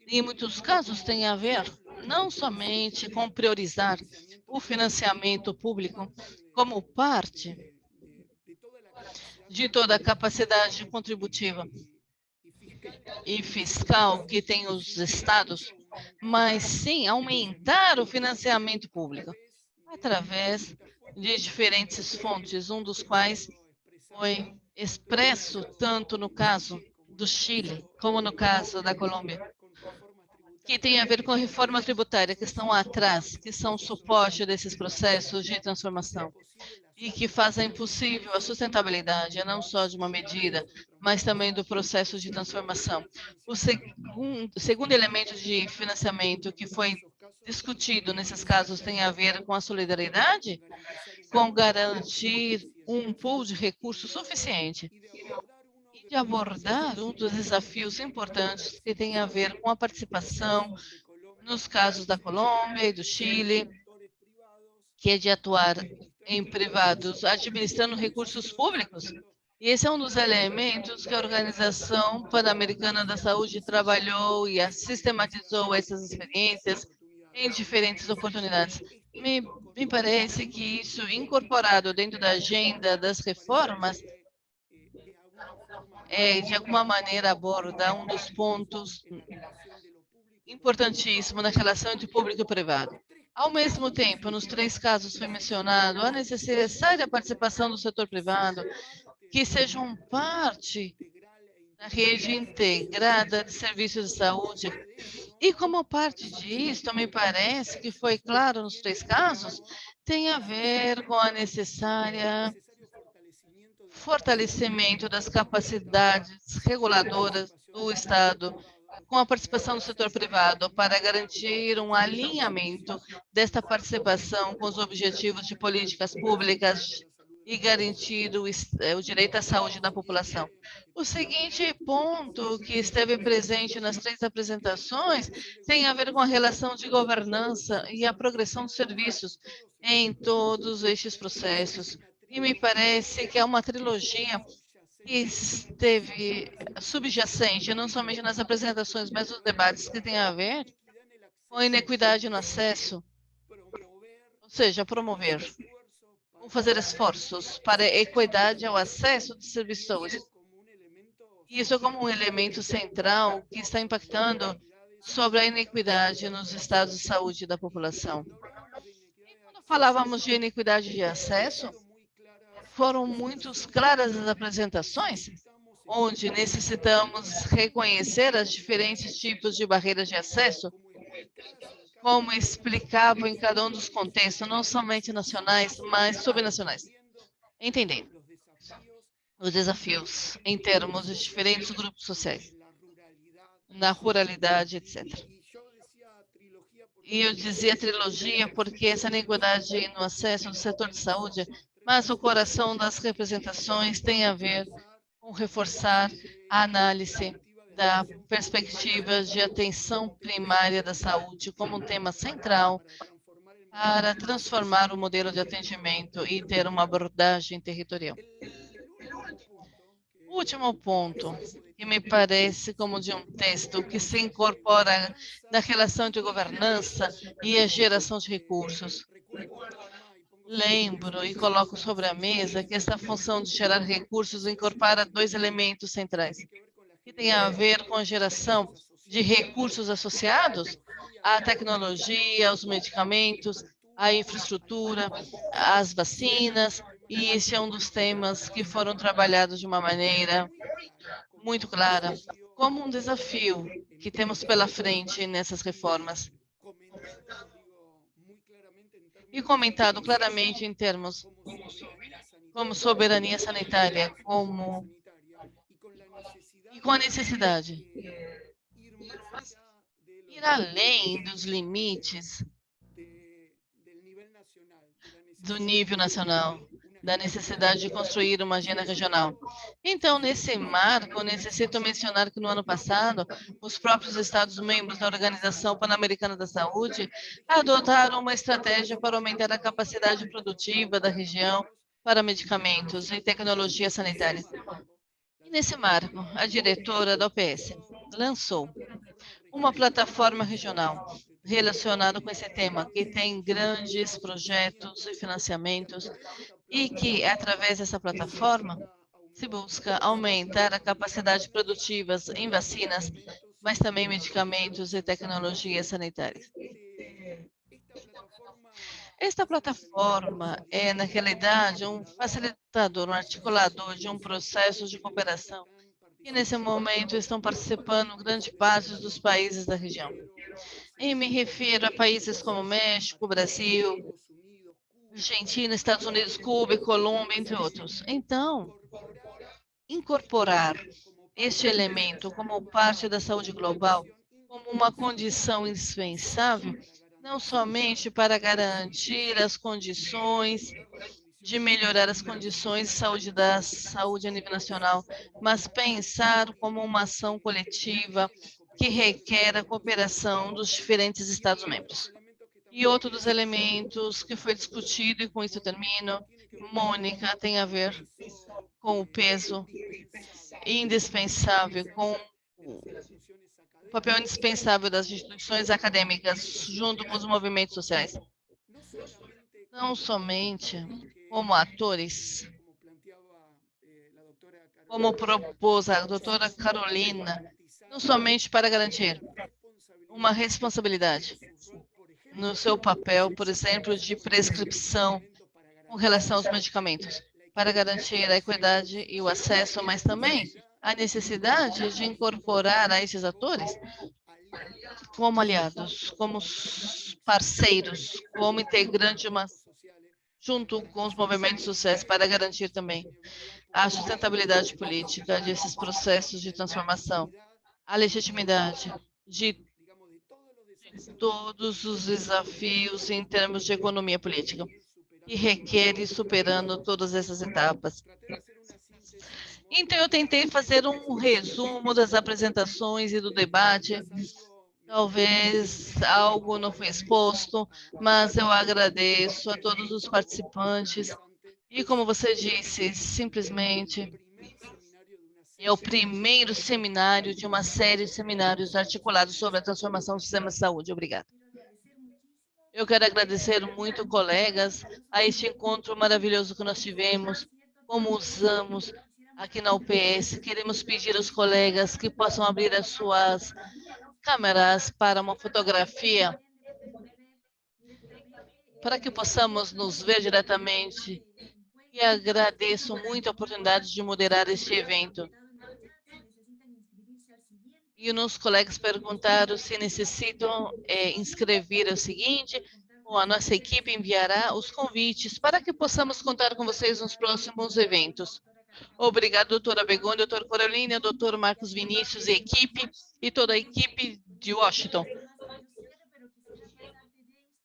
E, em muitos casos, tem a ver não somente com priorizar o financiamento público como parte de toda a capacidade contributiva e fiscal que tem os estados, mas sim aumentar o financiamento público através de diferentes fontes, um dos quais foi expresso tanto no caso do Chile como no caso da Colômbia, que tem a ver com a reforma tributária, que estão atrás, que são o suporte desses processos de transformação e que fazem possível a sustentabilidade, não só de uma medida, mas também do processo de transformação. O segundo elemento de financiamento que foi discutido nesses casos tem a ver com a solidariedade, com garantir um pool de recursos suficiente e de abordar um dos desafios importantes que tem a ver com a participação nos casos da Colômbia e do Chile, que é de atuar em privados, administrando recursos públicos E esse é um dos elementos que a Organização Pan-Americana da Saúde trabalhou e sistematizou essas experiências em diferentes oportunidades. Me parece que isso, incorporado dentro da agenda das reformas, de alguma maneira aborda um dos pontos importantíssimos na relação entre público e privado. Ao mesmo tempo, nos 3 casos foi mencionado a necessária participação do setor privado, que sejam parte da rede integrada de serviços de saúde. E como parte disso, me parece que foi claro nos 3 casos, tem a ver com a necessária fortalecimento das capacidades reguladoras do Estado, com a participação do setor privado, para garantir um alinhamento desta participação com os objetivos de políticas públicas e garantir o direito à saúde da população. O seguinte ponto que esteve presente nas 3 apresentações tem a ver com a relação de governança e a progressão dos serviços em todos estes processos. E me parece que é uma trilogia que esteve subjacente, não somente nas apresentações, mas nos debates que têm a ver com a inequidade no acesso, ou seja, promover ou fazer esforços para a equidade ao acesso de serviços de saúde. Isso como um elemento central que está impactando sobre a inequidade nos estados de saúde da população. E quando falávamos de inequidade de acesso, foram muito claras as apresentações, onde necessitamos reconhecer os diferentes tipos de barreiras de acesso, como explicavam em cada um dos contextos, não somente nacionais, mas subnacionais. Entendendo os desafios em termos de diferentes grupos sociais, na ruralidade, etc. E eu dizia trilogia porque essa inequidade no acesso ao setor de saúde, mas o coração das representações tem a ver com reforçar a análise da perspectiva de atenção primária da saúde como um tema central para transformar o modelo de atendimento e ter uma abordagem territorial. O último ponto, que me parece como de um texto que se incorpora na relação de governança e a geração de recursos. Lembro e coloco sobre a mesa que essa função de gerar recursos incorpora 2 elementos centrais, que tem a ver com a geração de recursos associados à tecnologia, aos medicamentos, à infraestrutura, às vacinas, e esse é um dos temas que foram trabalhados de uma maneira muito clara, como um desafio que temos pela frente nessas reformas. E comentado claramente em termos como soberania sanitária, e com a necessidade ir além dos limites do nível nacional, da necessidade de construir uma agenda regional. Então, nesse marco, necessito mencionar que no ano passado, os próprios Estados-membros da Organização Pan-Americana da Saúde adotaram uma estratégia para aumentar a capacidade produtiva da região para medicamentos e tecnologia sanitária. E nesse marco, a diretora da OPS lançou uma plataforma regional relacionada com esse tema, que tem grandes projetos e financiamentos, e que, através dessa plataforma, se busca aumentar a capacidade produtiva em vacinas, mas também medicamentos e tecnologias sanitárias. Esta plataforma é, na realidade, um facilitador, um articulador de um processo de cooperação, que nesse momento estão participando grande parte dos países da região. E me refiro a países como México, Brasil, Argentina, Estados Unidos, Cuba, Colômbia, entre outros. Então, incorporar este elemento como parte da saúde global, como uma condição indispensável, não somente para garantir as condições de melhorar as condições de saúde da saúde a nível nacional, mas pensar como uma ação coletiva que requer a cooperação dos diferentes Estados-membros. E outro dos elementos que foi discutido, e com isso eu termino, Mônica, tem a ver com o peso indispensável, com o papel indispensável das instituições acadêmicas junto com os movimentos sociais. Não somente como atores, como propôs a doutora Carolina, não somente para garantir uma responsabilidade no seu papel, por exemplo, de prescrição com relação aos medicamentos, para garantir a equidade e o acesso, mas também a necessidade de incorporar a esses atores como aliados, como parceiros, como integrantes de uma, junto com os movimentos sociais, para garantir também a sustentabilidade política desses processos de transformação, a legitimidade de todos os desafios em termos de economia política, e requer ir superando todas essas etapas. Então, eu tentei fazer um resumo das apresentações e do debate. Talvez algo não foi exposto, mas eu agradeço a todos os participantes. E como você disse, simplesmente é o primeiro seminário de uma série de seminários articulados sobre a transformação do sistema de saúde. Obrigada. Eu quero agradecer muito, colegas, a este encontro maravilhoso que nós tivemos, como usamos aqui na UPS. Queremos pedir aos colegas que possam abrir as suas câmeras para uma fotografia, para que possamos nos ver diretamente. E agradeço muito a oportunidade de moderar este evento. E os colegas perguntaram se necessitam inscrever o seguinte, ou a nossa equipe enviará os convites para que possamos contar com vocês nos próximos eventos. Obrigado, doutora Begoni, doutor Carolina, doutor Marcos Vinícius e equipe, e toda a equipe de Washington.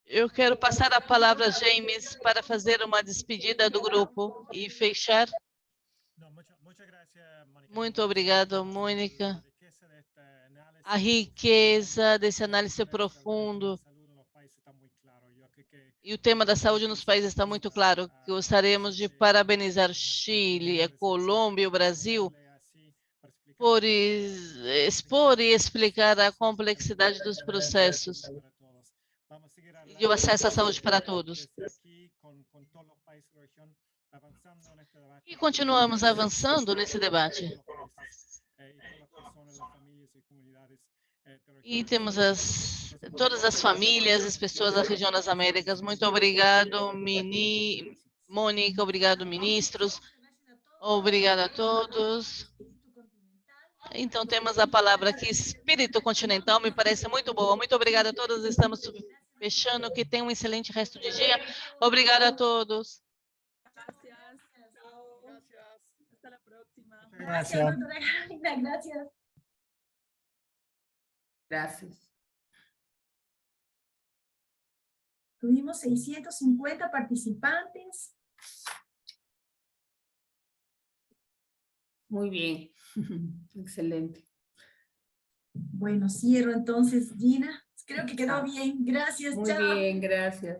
Eu quero passar a palavra a James para fazer uma despedida do grupo e fechar. Muito obrigado, Mônica. A riqueza desse análise profundo e o tema da saúde nos países está muito claro. Gostaríamos de parabenizar Chile, a Colômbia e o Brasil por expor e explicar a complexidade dos processos e o acesso à saúde para todos. E continuamos avançando nesse debate. E temos todas as famílias, as pessoas da região das Américas. Muito obrigado, Mônica, obrigado, ministros. Obrigado a todos. Então, temos a palavra aqui, Espírito Continental, me parece muito boa. Muito obrigada a todos, estamos fechando, que tenham um excelente resto de dia. Obrigado a todos. Hasta la próxima. Gracias, doctora Carolina, gracias. Gracias. Tuvimos 650 participantes. Muy bien. Excelente. Bueno, cierro entonces, Gina. Creo que quedó bien. Gracias, Muy chao. bien, gracias.